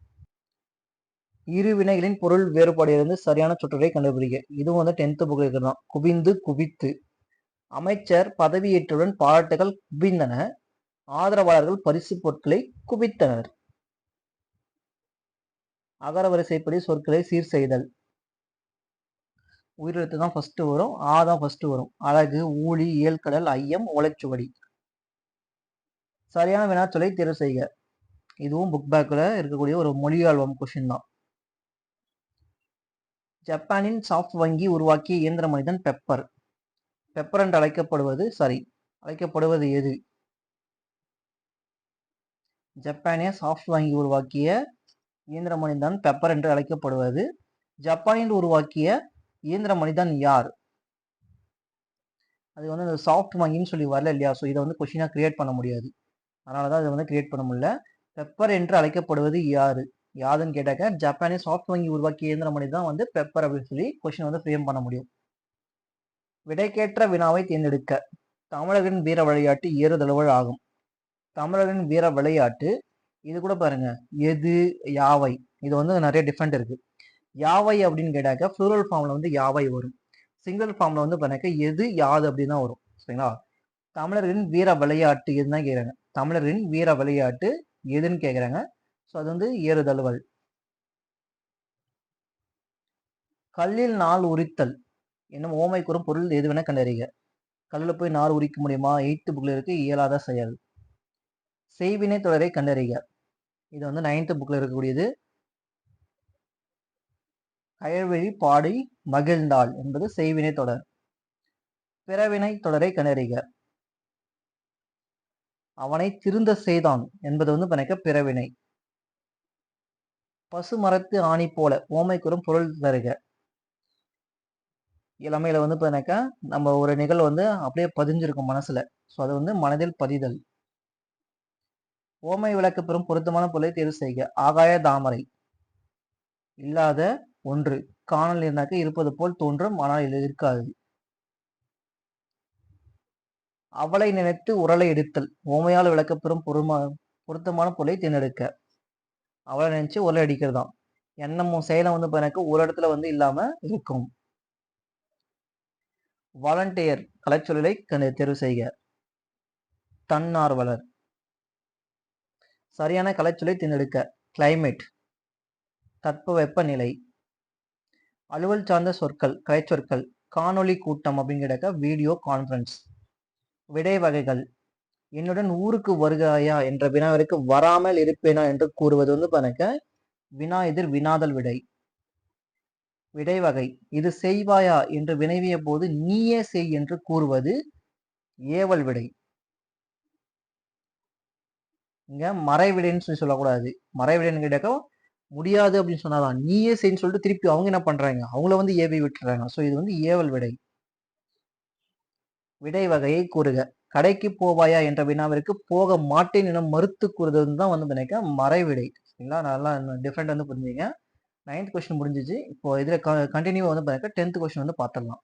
இரு வினைகளின் பொருள் வேறுபாடு சரியான சொற்றொடரை கண்டுபிடிக்க. இதுவும் வந்து 10th புக்ல இருக்கிறதான். குவிந்து, குவித்து. அமைச்சர் பதவியேற்றவுடன் பாராட்டுகள் குவிந்தன. ஆதரவாளர்கள் பரிசு பொருட்களை குவித்தனர். அகர வரிசைப்படி சொற்களை சீர் செய்தல். உயிரெழுத்து தான் ஃபர்ஸ்ட் வரும். ஆ தான் ஃபர்ஸ்ட் வரும். அழகு, ஊழி, இயல்கடல், ஐயம், ஓலைச்சுவடி. சரியான வினாச்சொல்லை தேர்வு செய்க. இதுவும் புக் பேக்ல இருக்கக்கூடிய ஒரு மொழியாழ்வம் கொஸ்டின் தான். ஜப்பானின் சாஃப்ட் வங்கி உருவாக்கிய இயந்திர மனிதன் பெப்பர். பெப்பர் என்று அழைக்கப்படுவது சரி. அழைக்கப்படுவது எது? ஜப்பானிய சாஃப்ட் வங்கி உருவாக்கிய இயந்திர மனிதன் பெப்பர் என்று அழைக்கப்படுவது. ஜப்பானில் உருவாக்கிய இயந்திர மனிதன் யார்? அது வந்து அந்த சாஃப்ட் வங்கின்னு சொல்லி வரல இல்லையா? ஸோ இதை வந்து கொஸ்டினா கிரியேட் பண்ண முடியாது. அதனால தான் இதை வந்து கிரியேட் பண்ண முடியல. பெப்பர் என்று அழைக்கப்படுவது யாரு? யாருன்னு கேட்டாக்க ஜப்பானிய சாஃப்ட் வங்கி உருவாக்கிய இயந்திர மனிதன் தான் வந்து பெப்பர் அப்படின்னு சொல்லி கொஸ்டின் வந்து ஃப்ரேம் பண்ண முடியும். விடைக்கேற்ற வினாவை தேர்ந்தெடுக்க. தமிழரின் வீர விளையாட்டு ஏறுதழுவல் ஆகும். தமிழரின் வீர விளையாட்டு இது கூட பாருங்க. எது, யாவை, இது வந்து நிறைய டிஃப்ரெண்ட் இருக்கு. யாவை அப்படின்னு கேட்டாக்க ப்ளூரல் ஃபார்ம்ல வந்து யாவை வரும். சிங்கிள் ஃபார்ம்ல வந்து பாருங்க எது, யாது அப்படின்னு தான் வரும். சரிங்களா? தமிழரின் வீர விளையாட்டு எதுன்னு தான் கேட்குறாங்க. தமிழரின் வீர விளையாட்டு எதுன்னு கேட்குறாங்க. ஸோ அது வந்து ஏறுதழுவல். கல்லில் நாள் உரித்தல் என்னும் ஓமை கூறும் பொருள் எதுவென கண்டறிக. கல்லில் போய் நார் உரிக்க முடியுமா? 8th புக்ல இருக்கு. இயலாத செயல். செய்வினை தொடரை கண்டறிக. இது வந்து 9th புக்ல இருக்கக்கூடியது. கயல்வெளி பாடி மகிழ்ந்தாள் என்பது செய்வினை தொடர். பிறவினை தொடரை கண்டறிக. அவனை திருந்த செய்தான் என்பது வந்து பண்ணக்க பிறவினை. பசு மரத்து ஆணி போல ஓமை கூறும் பொருள் தருக. இளமையில வந்து பண்ணக்க நம்ம ஒரு நிகழ்வு வந்து அப்படியே பதிஞ்சிருக்கும் மனசுல. ஸோ அது வந்து மனதில் பதிதல். ஓமை விளக்க பெறும் பொருத்தமான பொருளை தேர்வு செய்க. ஆகாய தாமரை. இல்லாத ஒன்று. காணல் இருந்தாக்க இருப்பது போல் தோன்றும், ஆனால் இது இருக்காது. அவளை நினைத்து உரலை எடுத்தல். ஓமையால் விளக்கப்பெறும் பொருத்தமான பொருளை தேர்ந்தெடுக்க. அவளை நினைச்சு உரலை அடிக்கிறதாம். எண்ணமும் செயலும் வந்து எனக்கு ஒரு இடத்துல வந்து இல்லாம இருக்கும். வாலண்டியர் கலைச்சொல்லை தேர்வு செய்க. தன்னார்வலர். சரியான கலைச்சொல்லை தேர்ந்தெடுக்க. கிளைமேட் தட்பவெப்பநிலை. அலுவல் சார்ந்த சொற்கள் கலைச்சொற்கள். காணொளி கூட்டம் அப்படிங்கிற வீடியோ கான்ஃபரன்ஸ். விடை வகைகள். என்னுடன் ஊருக்கு வருகிறாயா என்ற வினாவிற்கு வராமல் இருப்பேனா என்று கூறுவது வந்து பனக்க வினா எதிர் வினாதல் விடை. விடை வகை. இது செய்வாயா என்று வினவிய போது நீயே செய் என்று கூறுவது ஏவல் விடை. இங்க மறைவிடைன்னு சொல்லக்கூடாது. மறைவிடைன்னு கேட்டாக்க முடியாது அப்படின்னு சொன்னாதான் நீயே செய்ன்னு சொல்லிட்டு திருப்பி அவங்க என்ன பண்றாங்க, அவங்கள வந்து ஏவி விட்டுறாங்க. ஸோ இது வந்து ஏவல் விடை. விடை வகையை கூறுக. கடைக்கு போவாயா என்ற வினாவிற்கு போக மாட்டேன் என மறுத்து கூறுவது தான் வந்து நினைக்க மறைவிடை. சரிங்களா? நல்லா டிஃப்ரெண்ட் வந்து புரிஞ்சுங்க. 9th கொஸ்டின் முடிஞ்சிச்சு. இப்போ இதுல கண்டினியூ வந்து பாருங்க 10th கொஸ்டின் வந்து பார்த்துடலாம்.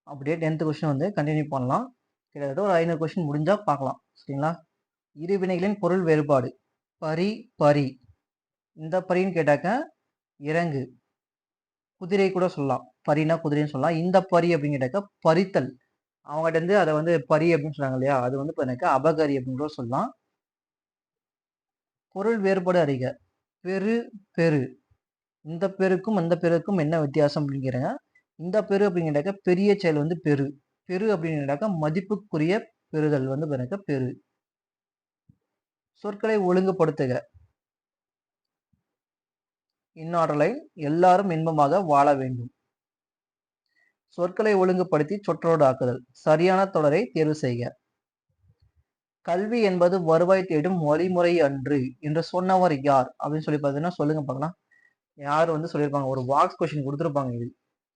அப்படியே 10th கொஸ்டின் வந்து கண்டினியூ பண்ணலாம். கிட்டத்தட்ட ஒரு 500 கொஸ்டின் முடிஞ்சா பார்க்கலாம். சரிங்களா? இரு வினைகளின் பொருள் வேறுபாடு. பரி, பரி. இந்த பரின்னு கேட்டாக்க இறங்கு. குதிரை கூட சொல்லலாம். பரினா குதிரைன்னு சொல்லலாம். இந்த பரி அப்படின்னு கேட்டாக்க பறித்தல். அவங்ககிட்ட இருந்து அதை வந்து பரி அப்படின்னு சொன்னாங்க இல்லையா? அது வந்து எனக்கு அபகரி அப்படின்னு கூட சொல்லலாம். பொருள் வேறுபாடு அறிக. பெரு, பெரு. இந்த பெருக்கும் அந்த பெருக்கும் என்ன வித்தியாசம் அப்படிங்கிறங்க. இந்த பெரு அப்படிங்கிறாக்க பெரிய செயல் வந்து பெரு. பெரு அப்படிங்கிறாக்க மதிப்புக்குரிய பெறுதல் வந்து எனக்கு பெரு. சொற்களை ஒழுங்குபடுத்துக. இன்னாடலை எல்லாரும் இன்பமாக வாழ வேண்டும். சொற்களை ஒழுங்குபடுத்தி சொற்றோடு ஆக்குதல். சரியான தொடரை தேர்வு செய்க. கல்வி என்பது வருவாய் தேடும் வழிமுறை அன்று என்று சொன்னவர் யார் அப்படின்னு சொல்லி பார்த்தீங்கன்னா சொல்லுங்க பார்க்கலாம். யார் வந்து சொல்லியிருப்பாங்க? ஒரு பாக்ஸ் கொஸ்டின் கொடுத்துருப்பாங்க. இது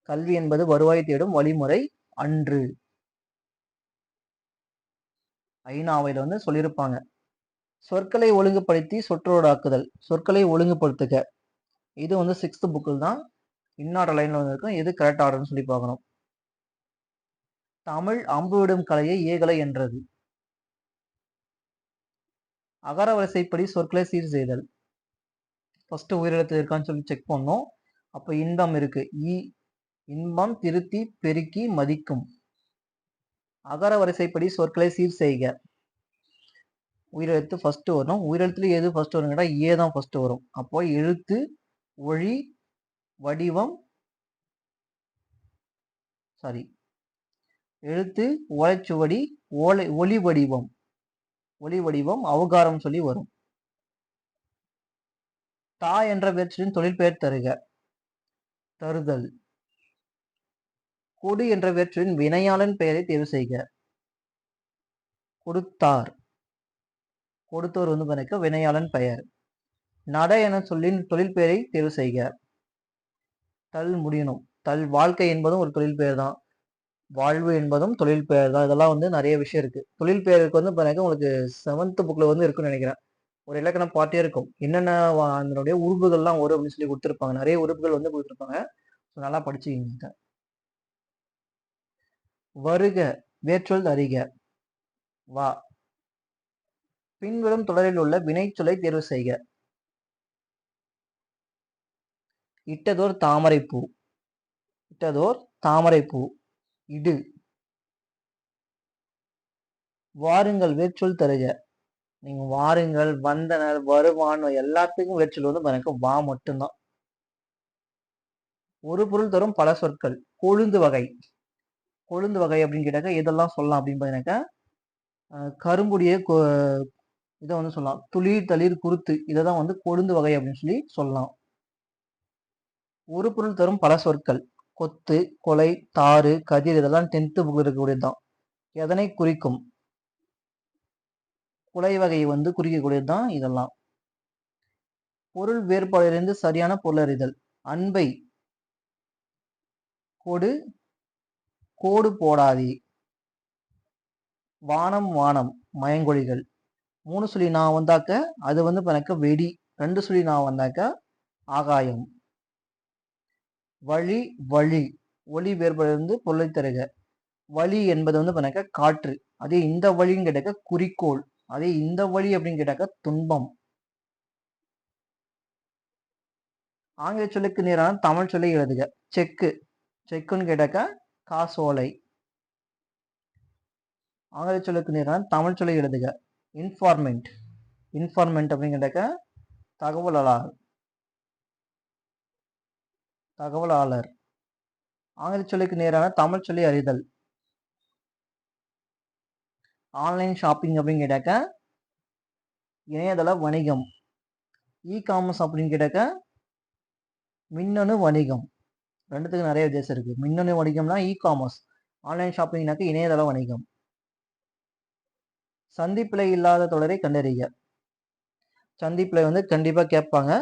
கல்வி என்பது வருவாய் தேடும் வழிமுறை அன்று. ஐநாவையில வந்து சொல்லியிருப்பாங்க. சொற்களை ஒழுங்குபடுத்தி சொற்றோடாக்குதல். சொற்களை ஒழுங்குபடுத்துக. இது வந்து 6th புக்கில் தான். இன்னார்டர் லைன்ல வந்து இருக்கும். எது கரெக்ட் ஆர்டர்னு சொல்லி பார்க்கணும். தமிழ் அம்பு விடும் கலையை ஏகலை என்றது. அகர வரிசைப்படி சொற்களை சீர் செய்தல். ஃபர்ஸ்ட் உயிரெழுத்து இருக்கான்னு சொல்லி செக் பண்ணோம். அப்ப இன்பம் இருக்கு. இன்பம் திருத்தி பெருக்கி மதிக்கும். அகர வரிசைப்படி சொற்களை சீர் செய்க. உயிரெழுத்து ஃபர்ஸ்ட் வரும். உயிரெழுத்துல எது ஃபர்ஸ்ட் வரும் கேட்டா ஏ தான் ஃபர்ஸ்ட் வரும். அப்போ எழுத்து, ஒளி, வடிவம், சாரி எழுத்து, ஓலைச்சுவடி, ஒளி வடிவம், ஒளி வடிவம், அவகாரம் சொல்லி வரும். தா என்ற வேற்றின் தொழிற்பெயர் தருக. தருதல். கொடு என்ற வேற்றின் வினையாளன் பெயரை தேர்வு செய்க. கொடுத்தார். கொடுத்தோர் வந்து பாருங்க வினையாளன் பெயர். நட என சொல்லின் தொழில் பெயரை தேர்வு செய்க. தல் முடியணும். தல். வாழ்க்கை என்பதும் ஒரு தொழில் பெயர் தான். வாழ்வு என்பதும் தொழில் பெயர் தான். இதெல்லாம் வந்து நிறைய விஷயம் இருக்கு. தொழில் பெயருக்கு வந்து பாருங்க உங்களுக்கு 7th புக்ல வந்து இருக்குன்னு நினைக்கிறேன். ஒரு இலக்கணம் பாட்டே இருக்கும். என்னென்ன அதனுடைய உறுப்புகள்லாம் வரும் அப்படின்னு சொல்லி கொடுத்துருப்பாங்க. நிறைய உறுப்புகள் வந்து கொடுத்துருப்பாங்க. நல்லா படிச்சுக்கிங்க. வருக வேற்றொல் அறிக. வா. பின்வரும் தொடரில் உள்ள வினைச்சொல்லை தேர்வு செய்க. இட்டதோர் தாமரைப்பூ. இட்டதோர் தாமரைப்பூ. இடு. வாருங்கள் வேற்றொல் தருக. நீங்க வாருங்கள், வந்தனர், வருவான் எல்லாத்துக்கும் வேற்றொல் வந்து எனக்கு வா மட்டும்தான். ஒரு பொருள் தரும் பல சொற்கள். கொழுந்து வகை. கொழுந்து வகை அப்படின்னு கேட்டாக்க இதெல்லாம் சொல்லலாம் அப்படின்னு பார்த்தீங்கன்னாக்கா கரும்புடைய இதை வந்து சொல்லலாம். துளிர், தளிர், குருத்து இதை தான் வந்து கொழுந்து வகை அப்படின்னு சொல்லி சொல்லலாம். ஒரு பொருள் தரும் பல சொற்கள். கொத்து, கொலை, தாறு, கதிர் இதெல்லாம் 10th புக் இருக்கக்கூடியதுதான். எதனை குறிக்கும்? குலை வகையை வந்து குறிக்கக்கூடியது தான் இதெல்லாம். பொருள் வேறுபாடிலிருந்து சரியான பொருளறிதல். அன்பை கொடு, கோடு போடாதே. வானம் வானம் மயங்கொழிகள். 3 சொல்லி நான் வந்தாக்க அது வந்து எனக்கு வெடி. 2 சொல்லி நான் வந்தாக்க ஆகாயம். வழி வழி. ஒளி வேறுபாடிலிருந்து பொருளை தருக. வழி என்பது வந்து எனக்கு காற்று. அதே இந்த வழின்னு கேட்டாக்க குறிக்கோள். அதே இந்த வழி அப்படின்னு கேட்டாக்க துன்பம். ஆங்கில சொல்லுக்கு நேரான தமிழ் சொல்லி எழுதுக. செக்கு. செக்குன்னு கேட்டாக்க காசோலை. ஆங்கில சொல்லுக்கு நேரான தமிழ் சொல்லி எழுதுக. இன்ஃபார்மெண்ட். இன்ஃபார்மெண்ட் அப்படின்னு கேட்டாக்க தகவலாளர். தகவலாளர். ஆங்கில சொல்லுக்கு நேரான தமிழ் சொல்லி அறிதல். ஆன்லைன் ஷாப்பிங் அப்படின்னு கேட்டாக்க இணையதள வணிகம். இ காமர்ஸ் அப்படின்னு கேட்டாக்க மின்னணு வணிகம். ரெண்டுத்துக்கு நிறைய வித்தியாசம் இருக்கு. மின்னணு வணிகம்னா இ காமர்ஸ். ஆன்லைன் ஷாப்பிங்னாக்க இணையதள வணிகம். சந்திப்பிழை இல்லாத தொடரை கண்டறிக. சந்திப்பிழை வந்து கண்டிப்பா கேட்பாங்க.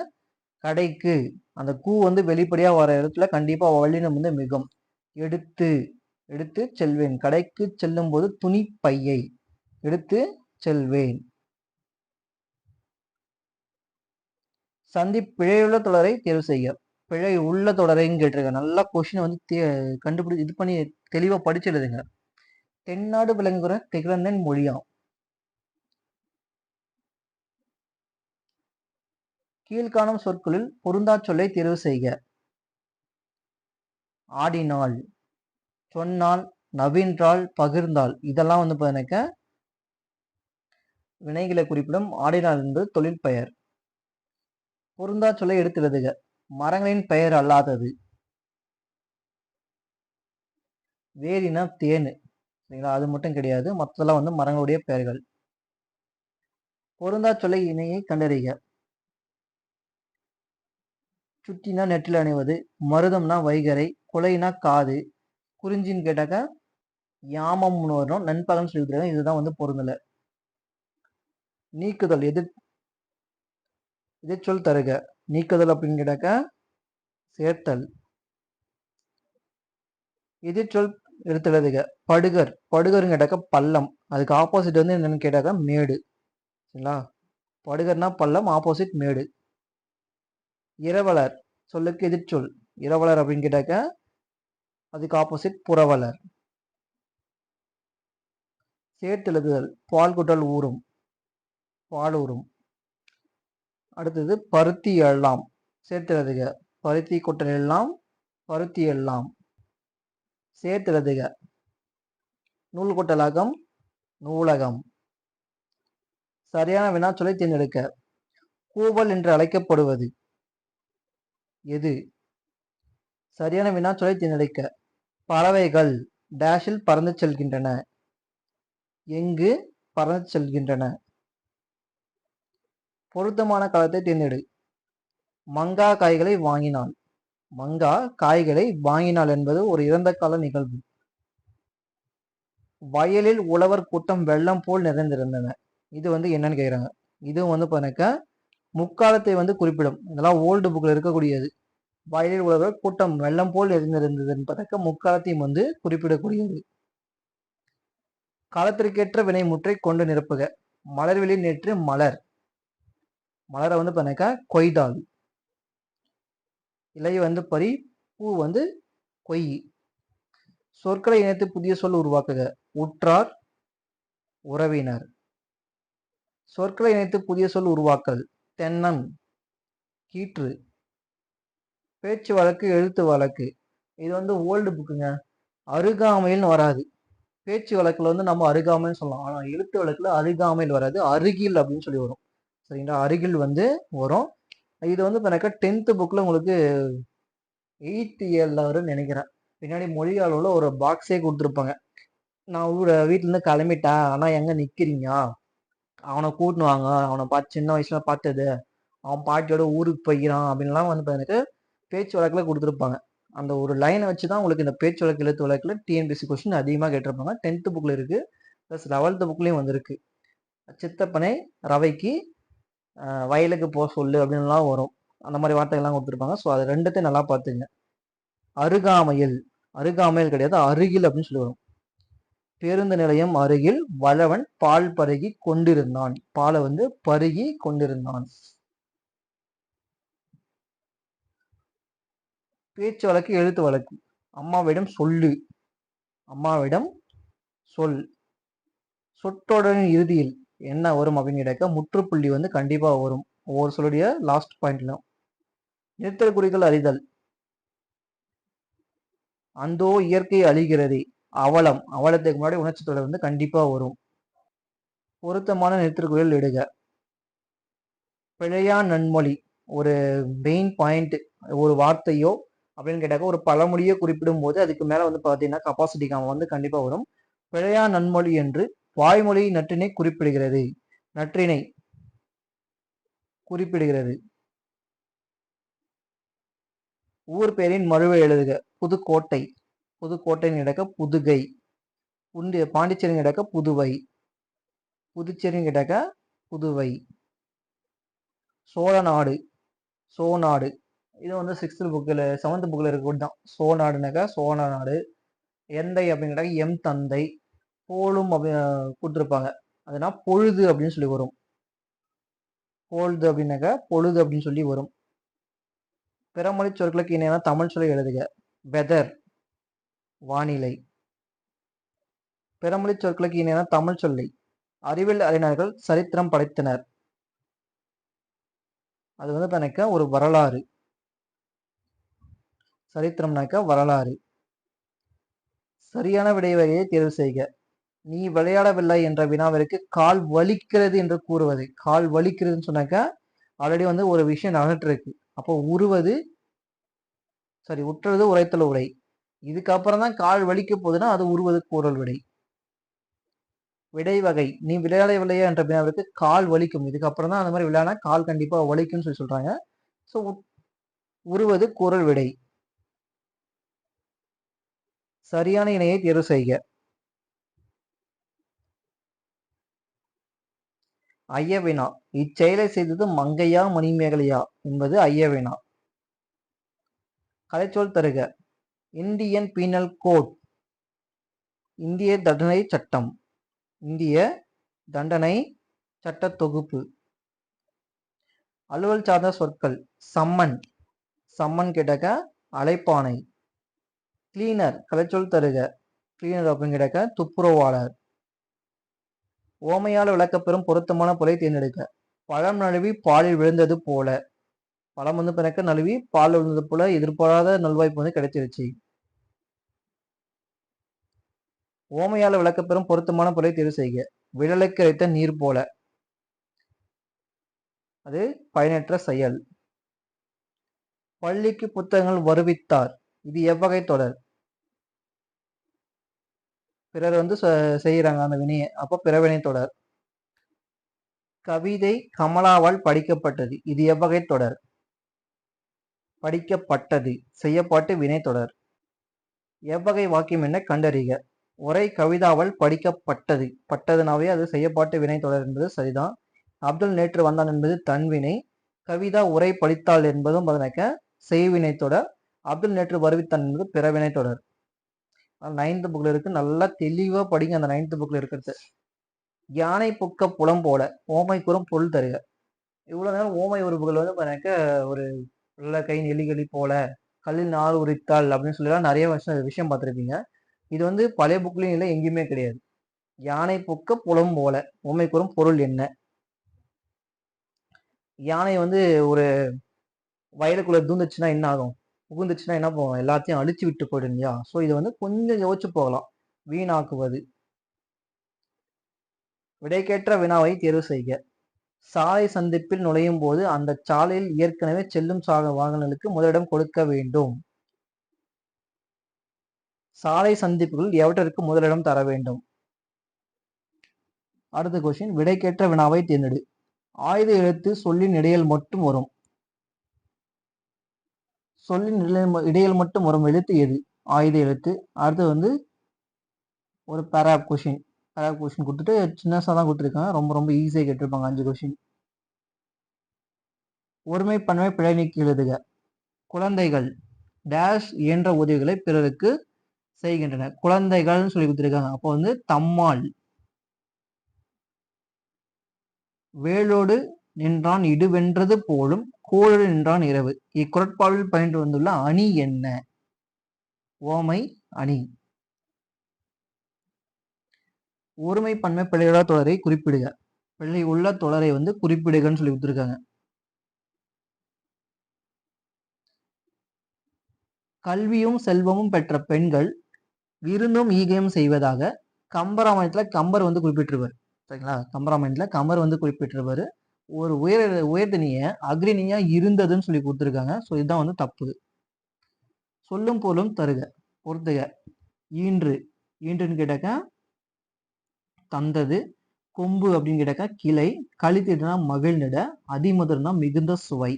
கடைக்கு அந்த கூ வந்து வெளிப்படையா வர இடத்துல கண்டிப்பா வல்லினம் வந்து மிகும். எடுத்து. எடுத்து செல்வேன். கடைக்கு செல்லும் போது துணி பையை எடுத்து செல்வேன். சந்தி பிழையுள்ள தொடரை தேர்வு செய்ய. பிழை உள்ள தொடரைன்னு கேட்டிருக்க. நல்லா கொஸ்டின் வந்து கண்டுபிடி இது பண்ணி தெளிவா படிச்சு எழுதுங்க. தென்னாடு விளங்குகிற திகழந்தன் மொழியாம். கீழ்காணும் சொற்களில் பொருந்தா சொல்லை தேர்வு செய்க. ஆடினாள், சொன்னால், நவின்றாள், பகிர்ந்தாள் இதெல்லாம் வந்து பார்த்தீங்கன்னாக்க வினைகளை குறிப்பிடும். ஆடினாள் என்பது தொழில் பெயர். பொருந்தா சொல்லை எடுத்து எழுதுக. மரங்களின் பெயர் அல்லாதது. வேரினா தேனு. சரிங்களா? அது மட்டும் கிடையாது. மற்றதெல்லாம் வந்து மரங்களுடைய பெயர்கள். பொருந்தா சொல்லை இணையை கண்டறிக. சுட்டினா நெற்றில் அணிவது. மருதம்னா வைகரை. குலைனா காது. குறிஞ்சின்னு கேட்டாக்க யாமம்னு வரும். நண்பகல்னு சொல்லியிருக்காங்க. இதுதான் வந்து பொருந்தல. நீக்குதல். எதிர்ச்சொல் தருக. நீக்குதல் அப்படின்னு கேட்டாக்க சேர்த்தல். எதிர்ச்சொல் எடுத்து எழுதுக. படுகர். படுகர்னு கேட்டாக்க பள்ளம். அதுக்கு ஆப்போசிட் வந்து என்னன்னு கேட்டாக்க மேடு. சரிங்களா? படுகர்னா பள்ளம், ஆப்போசிட் மேடு. இரவலர் சொல்லுக்கு எதிர்ச்சொல். இரவலர் அப்படின்னு கேட்டாக்க அதுக்கு ஆப்போசிட் புரவலர். சேர்த்தெழுதுதல் பால் குட்டல் ஊறும், பால் ஊறும். அடுத்தது பருத்தி எல்லாம், சேர்த்தெழுதுக பருத்தி குட்டல் எல்லாம், பருத்தி எல்லாம். சேர்த்தெழுதுக நூல் குட்டலகம், நூலகம். சரியான வினாச்சொல்லை தேர்ந்தெடுக்க. கூவல் என்று அழைக்கப்படுவது எது? சரியான வினாச்சொல்லை தேர்ந்தெடுக்க. பறவைகள் டேஷில் பறந்து செல்கின்றன, எங்கு பறந்து செல்கின்றன. பொருத்தமான காலத்தை தேர்ந்தெடு. மங்கா காய்களை வாங்கினாள், மங்கா காய்களை வாங்கினாள் என்பது ஒரு இறந்த கால நிகழ்வு. வயலில் உழவர் கூட்டம் வெள்ளம் போல் நிறைந்திருந்தன, இது என்னன்னு கேக்குறாங்க. இது பாருங்க முக்காலத்தை குறிப்பிடும். இதெல்லாம் ஓல்டு புக்ல இருக்கக்கூடியது. வயலில் உழவர் கூட்டம் வெள்ளம் போல் நிறைந்திருந்ததுன்னு பார்த்தாக்க முக்காலத்தையும் குறிப்பிடக்கூடியது. காலத்திற்கேற்ற வினை முற்றை கொண்டு நிரப்புக. மலர்வெளி நேற்று மலர், மலரை பார்த்தாக்க கொய்தாள். இலை பறி, பூ கொய். சொற்களை இணைத்து புதிய சொல் உருவாக்குக. உற்றார், உறவினர். சொற்களை இணைத்து புதிய சொல் உருவாக்கல். தென்னன், கீற்று. பேச்சு வழக்கு, எழுத்து வழக்கு. இது ஓல்டு புக்குங்க. அருகாமையில் வராது. பேச்சு வழக்குல நம்ம அருகாமைன்னு சொல்லலாம். ஆனா எழுத்து வழக்குல அருகாமையில் வராது, அருகில் அப்படின்னு சொல்லி வரும். சரிங்களா? அருகில் வரும். இது எனக்கு 10th புக்ல உங்களுக்கு 8th இயர்ல வரும்னு நினைக்கிறேன். பின்னாடி மொழி அளவுல ஒரு பாக்ஸே கொடுத்துருப்பாங்க. நான் வீட்டுல இருந்து கிளம்பிட்டேன், ஆனா எங்க நிக்கிறீங்க, அவனை கூட்டின்னு வாங்க, அவனை பார்த்து சின்ன வயசுல பார்த்தது, அவன் பாட்டியோட ஊருக்கு போய்க்கிறான் அப்படின்லாம் எனக்கு பேச்சு வழக்குல கொடுத்துருப்பாங்க. அந்த ஒரு லைனை வச்சுதான் உங்களுக்கு இந்த பேச்சு வழக்கு எழுத்து வழக்குல டிஎன்பிஎஸ்சி கொஸ்டின் அதிகமாக கேட்டிருப்பாங்க. 10th புக்ல இருக்கு, ப்ளஸ் 11th புக்லயும் வந்திருக்கு. சித்தப்பனை ரவைக்கு வயலுக்கு போக சொல்லு அப்படின்லாம் வரும். அந்த மாதிரி வார்த்தைகள்லாம் கொடுத்துருப்பாங்க. ஸோ அது ரெண்டுத்தையும் நல்லா பார்த்துங்க. அருகாமையில், அருகாமையில் கிடையாது, அருகில் அப்படின்னு சொல்லி வரும். பேருந்து நிலையம் அருகில் வளவன் பால் பருகி கொண்டிருந்தான், பாலை பருகி கொண்டிருந்தான். பேச்சு வழக்கு, எழுத்து வழக்கு. அம்மாவிடம் சொல்லு, அம்மாவிடம் சொல். சொற்றொடரின் இறுதியில் என்ன வரும் அப்படின்னு கேட்டாக்க முற்றுப்புள்ளி கண்டிப்பா வரும் ஒவ்வொரு சொல்லுடைய லாஸ்ட் பாயிண்ட்லும். நிறுத்தல் குறிகள் அறிதல். அந்தோ இயற்கை அழிகிறதே, அவலம், அவலத்துக்கு முன்னாடி உணர்ச்சி தொடர் கண்டிப்பா வரும். பொருத்தமான நிறுத்தற்குறிகள் இடுக. பிழையா நன்மொழி, ஒரு மெயின் பாயிண்ட், ஒரு வார்த்தையோ அப்படின்னு கேட்டாக்க ஒரு பழமொழியை குறிப்பிடும் போது அதுக்கு மேல பாத்தீங்கன்னா கப்பாசிட்டி காம கண்டிப்பா வரும். பிழையா நன்மொழி என்று வாய்மொழி நற்றினை குறிப்பிடுகிறது, நற்றினை குறிப்பிடுகிறது. ஊர் பெயரின் மறுவை எழுதுக. புதுக்கோட்டை, புதுக்கோட்டைன்னு கிடக்க புதுகை. பாண்டிச்சேரி கிடக்க புதுவை, புதுச்சேரின்னு கிடக்க புதுவை. சோழநாடு, சோநாடு. இது 6th புக்ல 7th புக்ல இருக்கக்கூடிய தான். சோநாடுனாக்கா சோழ நாடு. எந்தை அப்படின்னு கேட்டாக்க எம் தந்தை. போலும் அப்படி கொடுத்துருப்பாங்க, அதுனா பொழுது அப்படின்னு சொல்லி வரும். பொழுது அப்படின்னாக்கா பொழுது அப்படின்னு சொல்லி வரும். பிறமொழி சொற்களுக்கு இணையான தமிழ் சொல்லை எழுதுக. வெதர், வானிலை. பிறமொழி சொற்களுக்கு இணையான தமிழ் சொல்லை. அறிவியல் அறிஞர்கள் சரித்திரம் படைத்தனர், அது தனக்கு ஒரு வரலாறு. சரித்திரம்னாக்க வரலாறு. சரியான விடை வகையை தேர்வு செய்க. நீ விளையாடவில்லை என்ற வினாவிற்கு கால் வலிக்கிறது என்று கூறுவது. கால் வலிக்கிறதுன்னு சொன்னாக்க ஆல்ரெடி ஒரு விஷயம் நடந்துட்டு இருக்கு. அப்போ உற்றது உரைத்தல் உரை. இதுக்கப்புறம் தான் கால் வலிக்க போகுதுன்னா அது உருவது கூறல் விடை. விடை வகை. நீ விளையாடவில்லையா என்ற வினாவிற்கு கால் வலிக்கும். இதுக்கப்புறம் தான் அந்த மாதிரி விளையாடினா கால் கண்டிப்பா வலிக்கும்னு சொல்லி சொல்றாங்க. ஸோ உருவது கூறல் விடை. சரியான இணையை தேர்வு செய்க. ஐயவினா. இச்செயலை செய்தது மங்கையா மணிமேகலையா என்பது ஐயவினா. கலைச்சொல் தருக. இந்தியன் பீனல் கோட், இந்திய தண்டனை சட்டம், இந்திய தண்டனை சட்ட தொகுப்பு. அலுவல் சார்ந்த சொற்கள். சம்மன், சம்மன் கேட்டாக்க அலைப்பானை. கிளீனர் கலைச்சொல் தருக. கிளீனர் அப்படின்னு கேட்டாக்க துப்புரவாளர். ஓமையால் விளக்கப்பெறும் பொருத்தமான பொருளை தேர்ந்தெடுக்க. பழம் நழுவி பாலில் விழுந்தது போல. பழம் வந்து பிறக்க நழுவி பால் விழுந்தது போல எதிர்பாராத நல்வாய்ப்பு வந்து கிடைச்சிருச்சு. ஓமையால் விளக்கப்பெறும் பொருத்தமான பொருளை தேர்வு செய்க. விரலுக்கு அரைத்த நீர் போல. அது பயனற்ற செயல். பள்ளிக்கு புத்தகங்கள் வருவித்தார். இது எவ்வகை தொடர்? பிறர் வந்து செய்யறாங்க அந்த வினையை, அப்போ பிறவினை தொடர். கவிதை கமலாவால் படிக்கப்பட்டது. இது எவ்வகை தொடர்? படிக்கப்பட்டது. செய்யப்பாட்டு வினை தொடர். எவ்வகை வாக்கியம் என்ன கண்டறிக. உரை கவிதாவால் படிக்கப்பட்டது. பட்டதுனாவே அது செய்யப்பாட்டு வினை தொடர் என்பது சரிதான். அப்துல் நேற்று வந்தான் என்பது தன்வினை. கவிதா உரை படித்தாள் என்பதும் அதனக்க செய்வினை தொடர். அப்துல் நேற்று வருவித்தான் என்பது பிறவினை தொடர். 9th புக்ல இருக்கு, நல்லா தெளிவா படிங்க அந்த 9th புக்ல இருக்கிறது. யானை புக்க புலம் போல. ஓமை கூறும் பொருள் தருக. இவ்வளவு நேரம் ஓமை உறுப்புகள் வந்து எனக்கு ஒரு நல்ல கை நெல்லிகளி போல, கல்லில் நார் உரித்தாள் அப்படின்னு சொல்லலாம் நிறைய விஷயம் பார்த்துருப்பீங்க. இது வந்து பழைய புக்லயும் இல்லை, எங்கேயுமே கிடையாது. யானை புக்க புலம் போல. ஓமை கூறும் பொருள் என்ன? யானை வந்து ஒரு வயலுக்குள்ள தூந்துச்சுன்னா என்ன ஆகும்? புகுந்துச்சுன்னா என்ன போகும்? எல்லாத்தையும் அழிச்சு விட்டு போயிடும் இல்லையா? ஸோ இதை வந்து கொஞ்சம் யோசிச்சு போகலாம். வீணாக்குவது. விடைக்கேற்ற வினாவை தேர்வு செய்க. சாலை சந்திப்பில் நுழையும் போது அந்த சாலையில் ஏற்கனவே செல்லும் வாகனங்களுக்கு முதலிடம் கொடுக்க வேண்டும். சாலை சந்திப்புகள் எவற்றிற்கு முதலிடம் தர வேண்டும்? அடுத்த கொஸ்டின், விடைக்கேற்ற வினாவை தேர்ந்தெடு. ஆயுத எழுத்து சொல்லின் இடையில் மட்டும் வரும். சொல்லின் இடையில் மட்டும் வரும் எழுத்து எது? ஆயுத எழுத்து. அடுத்து வந்து ஒரு பேராப் கொஸ்டின் கொடுத்துட்டு சின்னசா தான் கொடுத்துருக்காங்க. ரொம்ப ரொம்ப ஈஸியாக கேட்டிருப்பாங்க. 5 கொஸ்டின். ஒருமை பன்மை பிழை நீக்கி எழுதுக. குழந்தைகள் டேஷ் இயன்ற உதவிகளை பிறருக்கு செய்கின்றன. குழந்தைகள் சொல்லி கொடுத்துருக்காங்க. அப்போ வந்து தம்மால். வேலோடு நின்றான் இடுவென்றது போலும் கோளோடு நின்றான் இரவு. இக்குறட்பாவில் பயின்று வந்துள்ள அணி என்ன? ஓமை அணி. ஒருமை பன்மை பிழையுள்ள தொடரை குறிப்பிடுக. பிழை உள்ள தொடரை வந்து குறிப்பிடுகன்னு சொல்லி கொடுத்துருக்காங்க. கல்வியும் செல்வமும் பெற்ற பெண்கள் விருந்தும் ஈகையும் செய்வதாக கம்பராமாயணத்துல கம்பர் வந்து குறிப்பிட்டிருப்பார். சரிங்களா? கம்பராமாயணத்துல கம்பர் வந்து குறிப்பிட்டிருப்பாரு. ஒரு உயர்தனிய அக்ரிணியா இருந்ததுன்னு சொல்லி கொடுத்துருக்காங்க. ஸோ இதுதான் வந்து தப்பு. சொல்லும் பொருளும் தருக. பொறுத்துக. ஈன்று. ஈன்றுன்னு கேட்டாக்க தந்தது. கொம்பு அப்படின்னு கேட்டாக்கா கிளை. கழித்திட்டுனா மகிழ்நிட. அதிமுதல்னா மிகுந்த சுவை.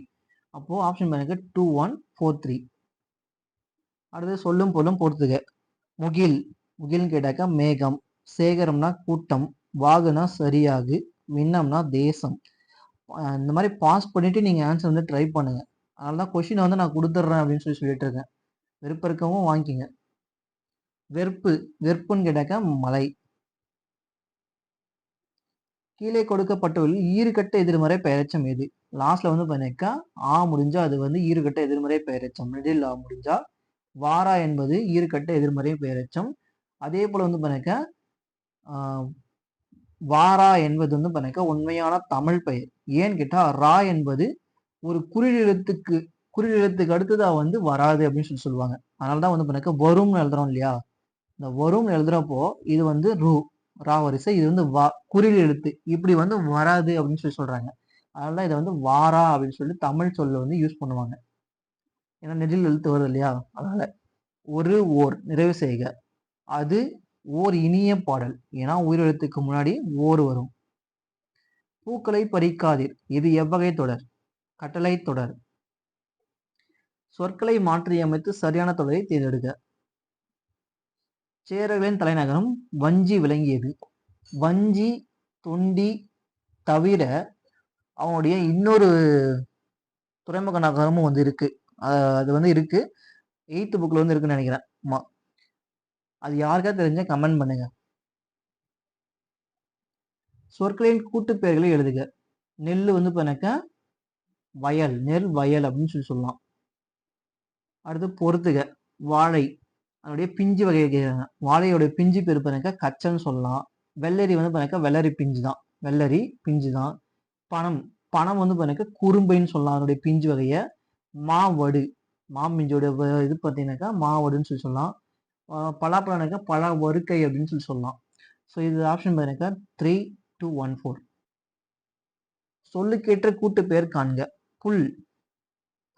அப்போ ஆப்ஷன் பாருங்க 2, 1, 4, 3. அடுத்து சொல்லும் பொருளும் பொறுத்துக. முகில். முகில்னு கேட்டாக்கா மேகம். சேகரம்னா கூட்டம். வாகுனா சரியாகு. விண்ணம்னா தேசம். இந்த மாதிரி பாஸ் பண்ணிட்டு நீங்க ஆன்சர் வந்து ட்ரை பண்ணுங்க. அதனாலதான் கொஸ்டின் வந்து நான் கொடுத்துட்றேன் அப்படின்னு சொல்லிட்டு இருக்கேன். வெறுப்பு இருக்கவும் வாங்கிக்கங்க. வெறுப்பு. வெறுப்புன்னு கேட்டாக்கா மலை. கீழே கொடுக்கப்பட்டவர்கள் ஈறுகட்ட எதிர்மறை பெயரெச்சம் எது? லாஸ்ட்ல வந்து பண்ணிக்கா ஆ முடிஞ்சா அது வந்து ஈறுகட்ட எதிர்மறை பெயரெச்சம். மிடில் ஆ முடிஞ்சா வாரா என்பது ஈறுகட்ட எதிர்மறை பெயரெச்சம். அதே போல வந்து பண்ணிக்கா வாரா என்பது வந்து பண்ணிக்கா உண்மையான தமிழ் பெயர். ஏன்னு கேட்டா ரா என்பது ஒரு குறிலெழுத்துக்கு அடுத்ததா வந்து வராது அப்படின்னு சொல்லி சொல்லுவாங்க. அதனாலதான் வந்து பண்ணிக்கா வரும்னு எழுதுறோம் இல்லையா? இந்த வரும்னு எழுதுறப்போ இது வந்து ரா வரிசை, இது வந்து குறில் எழுத்து, இப்படி வந்து வராது அப்படின்னு சொல்லி சொல்றாங்க. அதனால இதை வந்து வாரா அப்படின்னு சொல்லி தமிழ் சொல்ல வந்து யூஸ் பண்ணுவாங்க. ஏன்னா நெடில் எழுத்து வருது இல்லையா? அதனால ஒரு ஓர் நிறைவு செய்க. அது ஓர் இனிய பாடல். ஏன்னா உயிரெழுத்துக்கு முன்னாடி ஓர் வரும். பூக்களை பறிக்காதீர். இது எவ்வகை தொடர்? கட்டளை தொடர். சொற்களை மாற்றியமைத்து சரியான தொடரை தேர்ந்தெடுக்க. சேரர்களின் தலைநகரம் வஞ்சி விளங்கியது. வஞ்சி தொண்டி தவிர அவனுடைய இன்னொரு துறைமுக நகரமும் வந்து இருக்கு. அது வந்து இருக்கு. 8th புக்ல வந்து இருக்குன்னு நினைக்கிறேன். ஆமா. அது யாருக்கா தெரிஞ்ச கமெண்ட் பண்ணுங்க. சொற்களின் கூட்டு பெயர்களை எழுதுக. நெல் வந்து இப்ப எனக்கு வயல், நெல் வயல் அப்படின்னு சொல்லலாம். அடுத்து பொறுத்துக. வாழை அதனுடைய பிஞ்சு வகையை கேட்குறாங்க. வாழையோட பிஞ்சு பேர் பாருங்க கச்சன்னு சொல்லலாம். வெள்ளரி வந்து பாருங்க வெள்ளரி பிஞ்சு தான். வெள்ளரி பிஞ்சு தான். பனம் பனம் வந்து பாருங்க குறும்பைன்னு சொல்லலாம் அதனுடைய பிஞ்சு வகையை. மாவடு மாம்பிஞ்சோட இது பார்த்தீங்கன்னாக்கா மாவடுன்னு சொல்லலாம். பலாப்பழம்னாக்கா பழ வறுக்கை அப்படின்னு சொல்லலாம். ஸோ இது ஆப்ஷன் பார்த்தீங்கன்னாக்கா 3, 2, 1, 4. சொல்லுக்கேற்ற கூட்டு பெயர் காண்க. புல்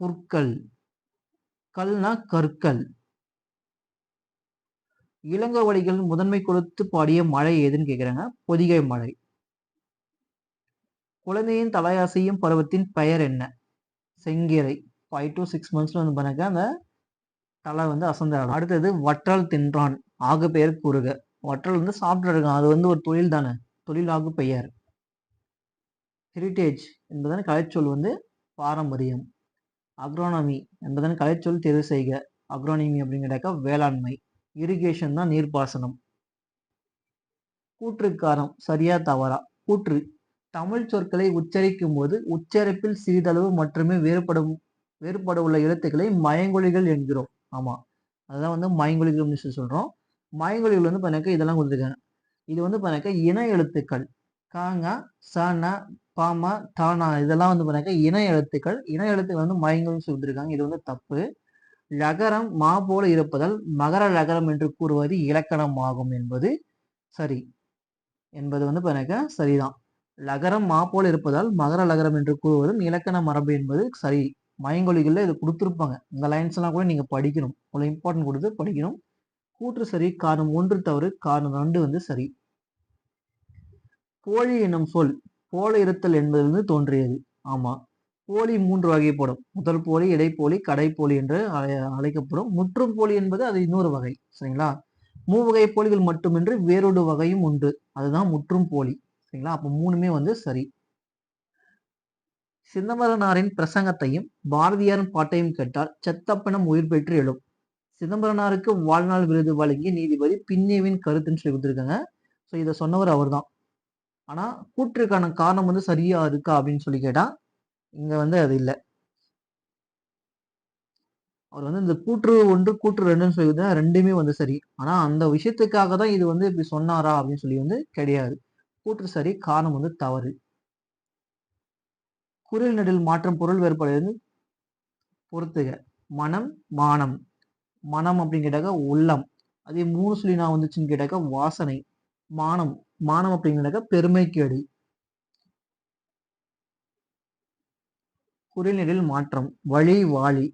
புற்கள், கல்னா கற்கள். இளங்கோவடிகள் முதன்மை கொடுத்து பாடிய மழை எதுன்னு கேக்குறாங்க. பொதிகை மழை. குழந்தையின் தலையாசையும் பருவத்தின் பெயர் என்ன? செங்கீரை. 5 to 6 monthsல வந்து பாருங்க அந்த தலை வந்து அசந்தாடும். அடுத்தது வற்றல் தின்றான் ஆகு பெயர் கூறுக. வற்றல் வந்து சாப்பிட்டு இருக்கான். அது வந்து ஒரு தொழில் தானே. தொழில் ஆகு பெயர். ஹெரிட்டேஜ் என்பதன் கலைச்சொல் வந்து பாரம்பரியம். அக்ரோனமி என்பதன் கலைச்சொல் தேர்வு செய்க. அக்ரோனமி அப்படிங்கிறக்க வேளாண்மை. இரிகேஷன் தான் நீர்ப்பாசனம். கூற்றுக்காரம் சரியா தவறா? கூற்று தமிழ் சொற்களை உச்சரிக்கும் போது உச்சரிப்பில் சிறிதளவு மட்டுமே வேறுபட உள்ள எழுத்துக்களை மயங்கொலிகள் என்கிறோம். ஆமா, அதுதான் வந்து மயங்கொலிகள் சொல்றோம். மயங்கொலிகள் வந்து பாருங்க இதெல்லாம் கொடுத்துருக்காங்க. இது வந்து பாருங்க இன எழுத்துக்கள். காங்க சன பாம தானா இதெல்லாம் வந்து பாருங்க இன எழுத்துக்கள். இன எழுத்துக்கள் வந்து மயங்கொலின்னு சொல்லியிருக்காங்க. இது வந்து தப்பு. லகரம் மா போல இருப்பதால் மகர லகரம் என்று கூறுவது இலக்கணம் ஆகும் என்பது சரி. என்பது வந்து பாருங்க சரிதான். லகரம் மா போல இருப்பதால் மகர லகரம் என்று கூறுவதும் இலக்கண மரபு என்பது சரி. மயங்கொலிகள்ல இது கொடுத்துருப்பாங்க. இந்த லைன்ஸ் எல்லாம் கூட நீங்க படிக்கணும். அவ்வளவு இம்பார்ட்டன்ட் கொடுத்து படிக்கணும். கூற்று சரி. காரணம் 1 தவறு. காரணம் 2 வந்து சரி. போலி என்னும் சொல் போல இருத்தல் என்பதிலிருந்து தோன்றியது. ஆமா, போலி 3 வகைப்படும். முதல் போலி, இடைப்போலி, கடைப்போலி என்று அழைக்கப்படும். முற்றும் போலி என்பது அது இன்னொரு வகை. சரிங்களா? மூவகை போலிகள் மட்டுமின்றி வேறொரு வகையும் உண்டு. அதுதான் முற்றும் போலி. சரிங்களா? அப்ப 3மே வந்து சரி. சிதம்பரனாரின் பிரசங்கத்தையும் பாரதியாரின் பாட்டையும் கேட்டால் செத்தப்பனம் உயிர் பெற்று எழும். சிதம்பரனாருக்கு வாழ்நாள் விருது வழங்கிய நீதிபதி பின்னேவின் கருத்துன்னு சொல்லி கொடுத்துருக்காங்க. ஸோ இதை சொன்னவர் அவர் தான். ஆனா கூற்றுக்கான காரணம் வந்து சரியா இருக்கா அப்படின்னு சொல்லி கேட்டா இங்க வந்து அது இல்லை. அவர் வந்து இந்த கூற்று 1 கூற்று 2ன்னு சொல்லி ரெண்டுமே வந்து சரி. ஆனா அந்த விஷயத்துக்காக தான் இது வந்து இப்படி சொன்னாரா அப்படின்னு சொல்லி வந்து கிடையாது. கூற்று சரி, காரணம் வந்து தவறு. குறில் நெடில் மாற்றம் பொருள் வேறுபாடு பொறுத்துக. மனம் மானம். மனம் அப்படின்னு கேட்டாக்க உள்ளம். அதே 3 சொல்லி நான் வந்துச்சுன்னு கேட்டாக்க வாசனை. மானம் மானம் அப்படின்னு கேட்டாக்க பெருமைக்கேடு. குறில் நெடில் மாற்றம் வழி வாளி.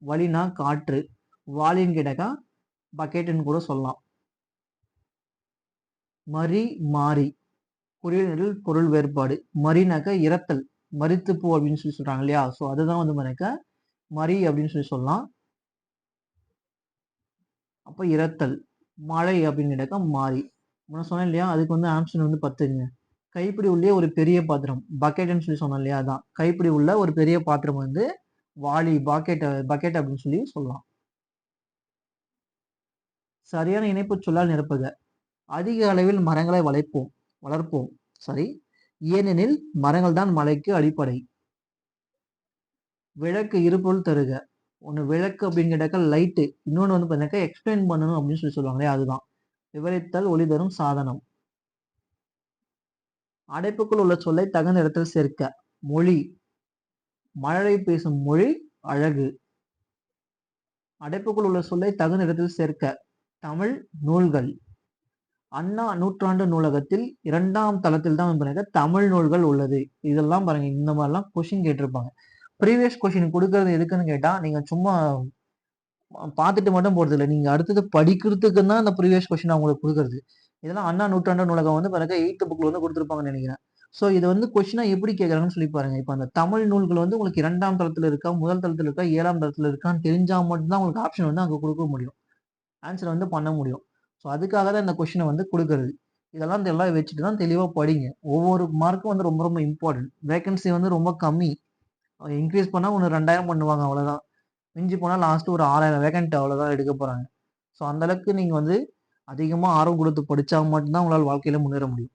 வழினா காற்று. வாளின்னு கேட்டாக்கா பக்கெட்டுன்னு கூட சொல்லலாம். மறி மாறி. குறில் நெடில் பொருள் வேறுபாடு. மறினாக்க இறத்தல். மரித்து போ அப்படின்னு சொல்லி சொல்றாங்க இல்லையா? ஸோ அதுதான் வந்து பாருங்க மறி அப்படின்னு சொல்லி சொல்லலாம். அப்ப இறத்தல். மழை அப்படின்னு கேட்டாக்கா மாறி. நான் சொன்னேன் இல்லையா? அதுக்கு வந்து ஆப்ஷன் வந்து 10ங்க. கைப்பிடி உள்ளே ஒரு பெரிய பாத்திரம். பக்கெட்னு சொல்லி சொன்னேன் இல்லையா? அதான் கைப்பிடி உள்ள ஒரு பெரிய பாத்திரம் வந்து வாளி பக்கெட் பக்கெட் அப்படின்னு சொல்லி சொல்லலாம். சரியான இணைப்பு சொல்லால் நிரப்புக. அதிக அளவில் மரங்களை வளர்ப்போம். சரி. ஏனெனில் மரங்கள் தான் மழைக்கு அடிப்படை. விளக்கு இருபொருள் தருக. ஒண்ணு விளக்கு அப்படின்னு கேட்டாக்கா லைட்டு. இன்னொன்னு வந்து பார்த்தீங்கன்னா எக்ஸ்பிளைன் பண்ணணும் அப்படின்னு சொல்லி சொல்லுவாங்களே அதுதான். விவரித்தல் ஒளி தரும் சாதனம். அடைப்புக்குள் உள்ள சொல்லை தகுந்த இடத்தில் சேர்க்க. மொழி. மழலை பேசும் மொழி அழகு. அடைப்புக்குள் உள்ள சொல்லை தகுந்த இடத்தில் சேர்க்க. தமிழ் நூல்கள். அண்ணா நூற்றாண்டு நூலகத்தில் 2ஆம் தளத்தில் தான் தமிழ் நூல்கள் உள்ளது. இதெல்லாம் பாருங்க இந்த மாதிரிலாம் கொஸ்டின் கேட்டிருப்பாங்க. ப்ரீவியஸ் கொஸ்டின் கொடுக்கறது எதுக்குன்னு கேட்டா நீங்க சும்மா பார்த்துட்டு மட்டும் போறது இல்லை. நீங்க அடுத்தது படிக்கிறதுக்கு தான் அந்த ப்ரீவியஸ் கொஸ்டின் அவங்களுக்கு கொடுக்குறது. இதெல்லாம் அண்ணா நூற்றாண்டு நூலகம் வந்து பாருங்க 8th புக்ல வந்து கொடுத்துருப்பாங்கன்னு நினைக்கிறேன். ஸோ இது வந்து கொஸ்டினா எப்படி கேட்கறாங்கன்னு சொல்லி பாருங்க. இப்போ அந்த தமிழ் நூல்கள் வந்து உங்களுக்கு 2ஆம் தளத்துல இருக்கா, முதல் தளத்துல இருக்கா, 7ஆம் தளத்துல இருக்கான்னு தெரிஞ்சா மட்டும்தான் உங்களுக்கு ஆப்ஷன் வந்து அங்க கொடுக்க முடியும். ஆன்சர் வந்து பண்ண முடியும். ஸோ அதுக்காக தான் இந்த கொஸ்டினை வந்து கொடுக்கறது. இதெல்லாம் வச்சுட்டு தான் தெளிவா படிங்க. ஒவ்வொரு மார்க்கும் வந்து ரொம்ப ரொம்ப இம்பார்ட்டன்ட். வேகன்சி வந்து ரொம்ப கம்மி. இன்க்ரீஸ் பண்ணா ஒன்று 2000 பண்ணுவாங்க அவ்வளவுதான். மிஞ்சி போனா லாஸ்ட் ஒரு 6000 வேகன்ட் அவ்வளவுதான் எடுக்க போறாங்க. ஸோ அந்த அளவுக்கு நீங்க வந்து அதிகமா ஆர்வம் கொடுத்து படிச்சா மட்டும்தான் உங்களால் வாழ்க்கையில முன்னேற முடியும்.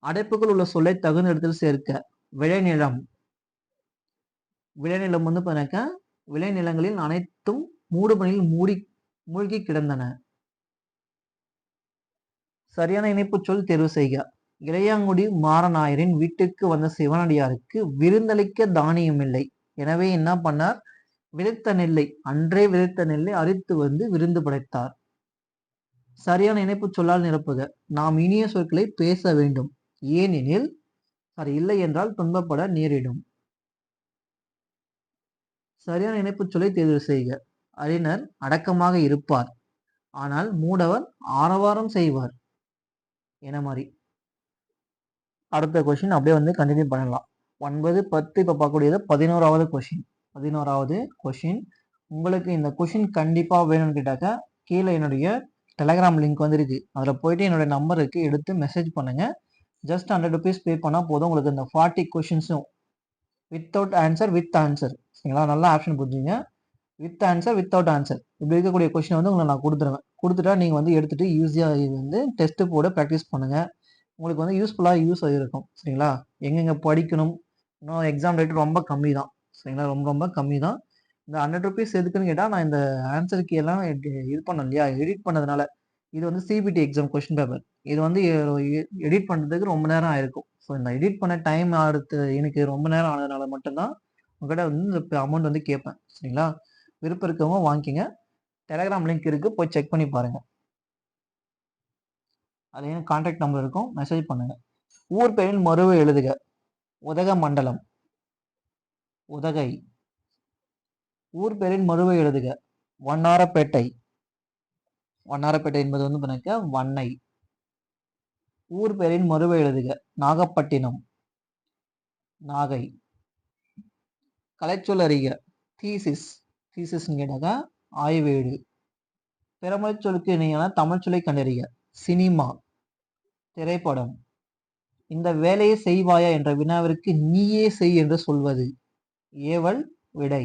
அடைப்புகள் உள்ள சொல்லை தகுந்த இடத்தில் சேர்க்க. விளைநிலம். விளைநிலம் வந்து பார்த்தீங்கன்னாக்கா விளைநிலங்களில் அனைத்தும் மூடுபனில் மூழ்கி கிடந்தன. சரியான இணைப்பு சொல் தேர்வு செய்க. இளையாங்குடி மாறனாயரின் வீட்டுக்கு வந்த சிவனடியாருக்கு விருந்தளிக்க தானியம் இல்லை. எனவே என்ன பண்ணார்? விதைத்த நெல்லை அன்றே விதைத்த நெல்லை அரித்து வந்து விருந்து படைத்தார். சரியான இணைப்பு சொல்லால் நிரப்புக. நாம் இனிய சொற்களை பேச வேண்டும். ஏனெனில் இல்லை என்றால் துன்பப்பட நேரிடும். சரியான இணைப்பு சொல்லை தேர்வு செய்க. அறிஞர் அடக்கமாக இருப்பார், ஆனால் மூடவர் ஆரவாரம் செய்வார் என மாதிரி. அடுத்த கொஸ்டின் அப்படியே வந்து கண்டினியூ பண்ணலாம். 9, 10 இப்போ பார்க்கக்கூடியது 11வது கொஸ்டின். 11வது கொஸ்டின் உங்களுக்கு இந்த கொஸ்டின் கண்டிப்பா வேணும்னு கேட்டாக்கா கீழே என்னுடைய டெலகிராம் லிங்க் வந்து இருக்கு. அதில் போயிட்டு என்னுடைய நம்பருக்கு எடுத்து மெசேஜ் பண்ணுங்க. ஜஸ்ட் 100 rupees பே பண்ணால் போதும். உங்களுக்கு இந்த 40 கொஸ்டின்ஸும் வித்தவுட் ஆன்சர் வித் ஆன்சர், சரிங்களா? நல்லா ஆப்ஷன் புரிஞ்சுங்க. வித் ஆன்சர் வித்தவுட் ஆன்சர் இப்படி இருக்கக்கூடிய கொஸ்டின் வந்து உங்களுக்கு நான் கொடுத்துருவேன். கொடுத்துட்டா நீங்கள் வந்து எடுத்துட்டு ஈஸியாக இது வந்து டெஸ்ட்டு போட ப்ராக்டிஸ் பண்ணுங்க. உங்களுக்கு வந்து யூஸ் ஆகிருக்கும், சரிங்களா? எங்கெங்கே படிக்கணும், இன்னும் எக்ஸாம் ரேட் ரொம்ப கம்மி தான், சரிங்களா? ரொம்ப கம்மி தான். இந்த 100 rupees எதுக்குன்னு கேட்டால் நான் இந்த ஆன்சருக்கு எல்லாம் இது பண்ணேன் இல்லையா, எடிட் பண்ணதுனால. இது வந்து சிபிடி எக்ஸாம் கொஸ்டின் பேப்பர். இது வந்து எடிட் பண்ணுறதுக்கு ரொம்ப நேரம் ஆயிருக்கும். ஸோ இந்த எடிட் பண்ண டைம் அடுத்து எனக்கு ரொம்ப நேரம் ஆனதுனால மட்டும்தான் உங்கள்கிட்ட வந்து இந்த அமௌண்ட் வந்து கேட்பேன், சரிங்களா? விருப்பம் இருக்கவங்க வாங்கிக்கங்க. டெலகிராம் லிங்க் இருக்குது, போய் செக் பண்ணி பாருங்கள். அதுலேயும் கான்டாக்ட் நம்பர் இருக்கும், மெசேஜ் பண்ணுங்கள். ஊர் பெயரின் மறுவை எழுதுக. உதகமண்டலம், உதகை. ஊர் பெயரின் மறுவை எழுதுக. வண்ணாரப்பேட்டை, வண்ணாரப்பேட்டை என்பது வந்து பண்ணக்க வண்ணை. ஊர் பெயரின் மறுவை எழுதுக. நாகப்பட்டினம், நாகை. கலைச்சொல் அறிக. தீசிஸ், தீசிஸ்ன்னு கேட்டாக்கா ஆய்வேடு. பிறமொழி சொல்லுக்கு இணையான தமிழ் சொல்லை கண்டறிக. சினிமா, திரைப்படம். இந்த வேலையை செய்வாயா என்ற வினாவிற்கு நீயே செய் என்று சொல்வது. ஏவல், விடை.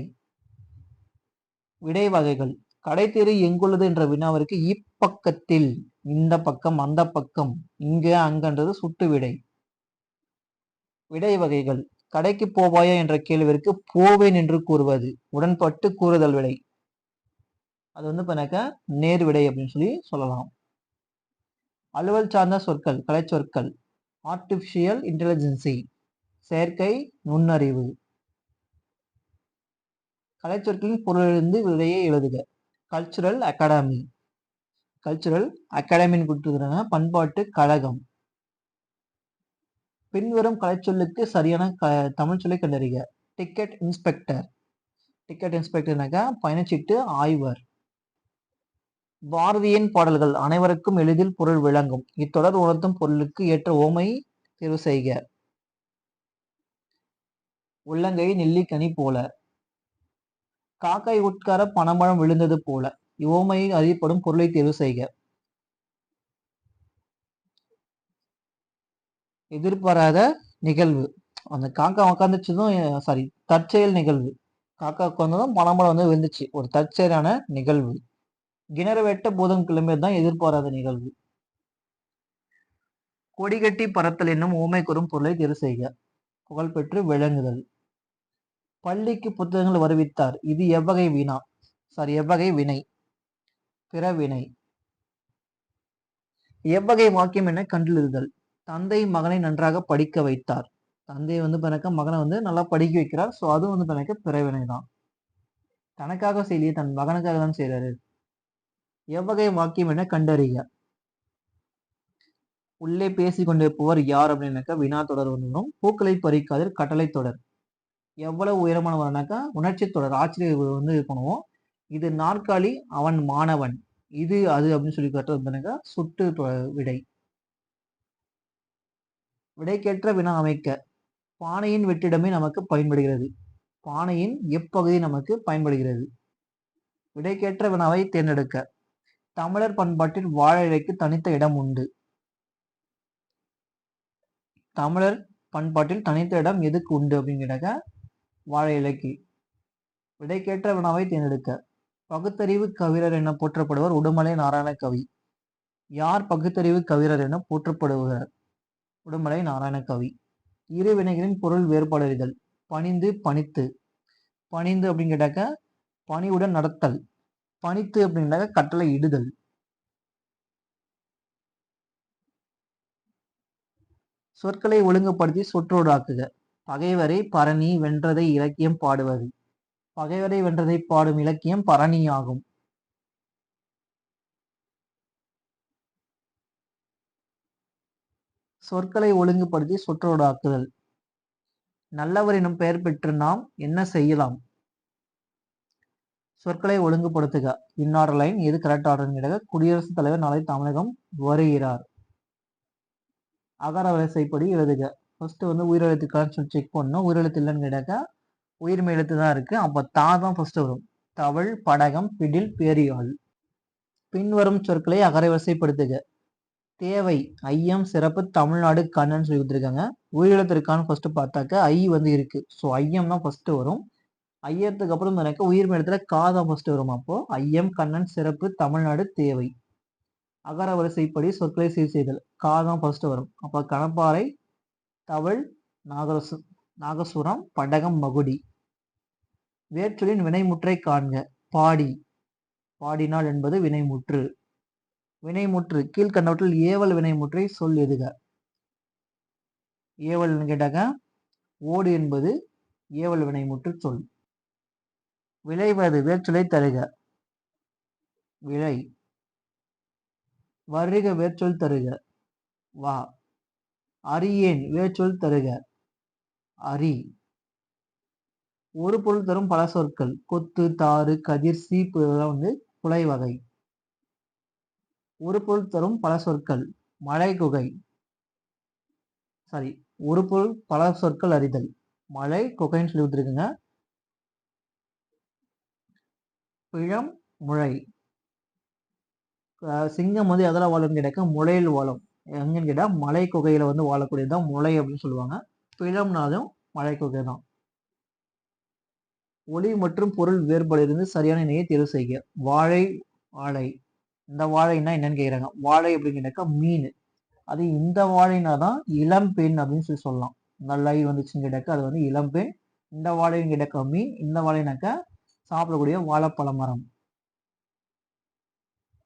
விடை வகைகள். கடைத்தெரு எங்குள்ளது என்ற வினாவிற்கு இப்பக்கத்தில், இந்த பக்கம், அந்த பக்கம், இங்க அங்கன்றது சுட்டு விடை. விடை வகைகள். கடைக்கு போவாயா என்ற கேள்விற்கு போவேன் என்று கூறுவது. உடன்பட்டு கூறுதல் விடை. அது வந்து பண்ணாக்க நேர் விடை அப்படின்னு சொல்லி சொல்லலாம். அலுவல் சார்ந்த சொற்கள், கலை சொற்கள். ஆர்டிபிஷியல் இன்டெலிஜென்சி, செயற்கை நுண்ணறிவு. கலைச்சொற்களின் பொருளிலிருந்து விடையை எழுதுக. கல்ச்சுரல் அகாடமி, கல்ச்சுரல் அகாடமின்னு கொடுத்துருக்காங்க. பண்பாட்டு கழகம். பின்வரும் கலைச்சொல்லுக்கு சரியான தமிழ் சொல்லை கண்டறிக. டிக்கெட் இன்ஸ்பெக்டர், டிக்கெட் இன்ஸ்பெக்டர்னாக்கா பயணச்சீட்டு ஆய்வர். பாரதியின் பாடல்கள் அனைவருக்கும் எளிதில் பொருள் விளங்கும். இத்தொடர் உணர்த்தும் பொருளுக்கு ஏற்ற ஓமை தேர்வு செய்க. உள்ளங்கை நெல்லிக்கனி போல. காக்கை உட்கார பனம்பழம் விழுந்தது போல. இவ்வோமையில் அறியப்படும் பொருளை தேர்வு செய்க. எதிர்பாராத நிகழ்வு. அந்த காக்கா உட்காந்துச்சதும் தற்செயல் நிகழ்வு. காக்கா உட்கார்ந்ததும் பனம்பழம் வந்து விழுந்துச்சு, ஒரு தற்செயலான நிகழ்வு. கிணறு வெட்ட பூதம் கிளம்பியதுதான் எதிர்பாராத நிகழ்வு. கொடிகட்டி பறத்தல் என்னும் ஓமை கூறும் பொருளை தேர்வு செய்க. புகழ்பெற்று விளங்குதல். பள்ளிக்கு புத்தகங்கள் வருவித்தார். இது எவ்வகை வினா? எவ்வகை வினை? பிறவினை. எவ்வகை வாக்கியம் என கண்டறிதல். தந்தை மகனை நன்றாக படிக்க வைத்தார். தந்தை வந்து பிறக்க மகனை வந்து நல்லா படிக்க வைக்கிறார். ஸோ அது வந்து பிறக்க பிறவினை தான். தனக்காக செய்யலையே, தன் மகனுக்காக தான் செய்யறாரு. எவ்வகை வாக்கியம் என கண்டறிக. உள்ளே பேசிக் கொண்டிருப்பவர் யார் அப்படின்னாக்கா வினா தொடர் வந்துடும். பூக்களை பறிக்காதீர் கட்டளை தொடர். எவ்வளவு உயரமானவர்னாக்கா உணர்ச்சி தொடர், ஆச்சரிய வந்து இது பண்ணுவோம். இது நாற்காலி, அவன் மாணவன், இது அது அப்படின்னு சொல்லி கட்டுறதுனாக்கா சுட்டு விடை. விடைக்கேற்ற வினா அமைக்க. பானையின் வெற்றிடமே நமக்கு பயன்படுகிறது. பானையின் எப்பகுதி நமக்கு பயன்படுகிறது. விடைக்கேற்ற வினாவை தேர்ந்தெடுக்க. தமிழர் பண்பாட்டில் வாழை இலைக்கு தனித்த இடம் உண்டு. தமிழர் பண்பாட்டில் தனித்த இடம் எதுக்கு உண்டு அப்படின்னு கேட்டாக்க வாழை இலைக்கு. விடைக்கேற்ற வினாவை தேர்ந்தெடுக்க. பகுத்தறிவு கவிஞர் என போற்றப்படுவர் உடுமலை நாராயண கவி. யார் பகுத்தறிவு கவிஞர் என போற்றப்படுவர்? உடுமலை நாராயண கவி. இரு வினைகளின் பொருள் வேறுபாடு அறிதல். பணிந்து, பணித்து. பணிந்து அப்படின்னு கேட்டாக்க பணிவுடன் நடத்தல். பணித்து அப்படின்னாக்க கட்டளை இடுதல். சொற்களை ஒழுங்குபடுத்தி சொற்றோடாக்குக. பகைவரை பரணி வென்றதை இலக்கியம் பாடுவது. பகைவரை வென்றதை பாடும் இலக்கியம் பரணி ஆகும். சொற்களை ஒழுங்குபடுத்தி சொற்றோடாக்குதல். நல்லவர் எனும் பெயர் பெற்று நாம் என்ன செய்யலாம்? சொற்களை ஒழுங்குபடுத்துக. இன்னார் லைன் எது கரெக்ட் ஆர்டர்? குடியரசுத் தலைவர் நாளை தமிழகம் வருகிறார். அகர வரிசைப்படி எழுதுக. ஃபர்ஸ்ட் வந்து உயிரெழுத்துக்கான்னு சொல்லி செக் பண்ணணும். உயிரெழுத்து இல்லைன்னு கேட்டாக்கா உயிர்மை எழுத்து தான் இருக்கு. அப்ப தா தான் ஃபர்ஸ்ட் வரும். தவள், படகம், பிடில், பேரியாழ். பின்வரும் சொற்களை அகர வரிசைப்படுத்துக. தேவை, ஐயம், சிறப்பு, தமிழ்நாடு, கண்ணன் சொல்லி கொடுத்துருக்காங்க. உயிரெழுத்து இருக்கான்னு ஃபர்ஸ்ட் பார்த்தாக்க ஐ வந்து இருக்கு. ஸோ ஐயம் தான் ஃபர்ஸ்ட் வரும். ஐயத்துக்கு அப்புறம் எனக்கு உயிர்மை எழுத்துல கா தான் ஃபர்ஸ்ட் வரும். அப்போ ஐயம், கண்ணன், சிறப்பு, தமிழ்நாடு, தேவை. அகர வரிசைப்படி சொற்களை சீர் செய்தல். கா தான் ஃபர்ஸ்ட் வரும். அப்ப கணப்பாறை, தவள், நாகசுரம், படகம், மகுடி. வேற்றொலின் வினைமுற்றை காண்க. பாடி, பாடினால் என்பது வினைமுற்று. வினைமுற்று கீழ்கண்டவற்றில் ஏவல் வினைமுற்றை சொல் எதுக. ஏவல் கேட்டாக்க ஓடு என்பது ஏவல் வினைமுற்று சொல். விளைவது வேற்றொலை தருக. விளை. வருக வேற்றொல் தருக. வா. அறியேன் வேற்றொல் தருக. அறி. ஒரு பொருள் தரும் பல சொற்கள். கொத்து, தாறு, கதிர், சீப்பு இதெல்லாம் வந்து குலை வகை. ஒரு பொருள் தரும் பல சொற்கள். மலை குகை. சாரி, ஒரு பொருள் பல சொற்கள் அறிதல். மலை குகைன்னு சொல்லி கொடுத்துருக்குங்க. பிழம், முளை. சிங்கம் வந்து எதில் வாழும் கேட்டாக்க முளையில் வாழும். எங்கன்னு கேட்டா மலை குகையில வந்து வாழக்கூடியதுதான் முளை அப்படின்னு சொல்லுவாங்க. பிழம்னாலும் மலை குகை தான். ஒளி மற்றும் பொருள் வேறுபாடு இருந்து சரியான இணையை தேர்வு செய்க. வாழை, வாழை. இந்த வாழைன்னா என்னன்னு கேக்குறாங்க. வாழை அப்படின்னு கேட்டாக்கா மீன். அது இந்த வாழைனா தான் இளம்பெண் அப்படின்னு சொல்லி சொல்லலாம். இந்த லை வந்துச்சுன்னு கேட்டாக்கா அது வந்து இளம்பெண். இந்த வாழைன்னு கேட்டாக்கா மீன். இந்த வாழைனாக்கா சாப்பிடக்கூடிய வாழைப்பழ மரம்.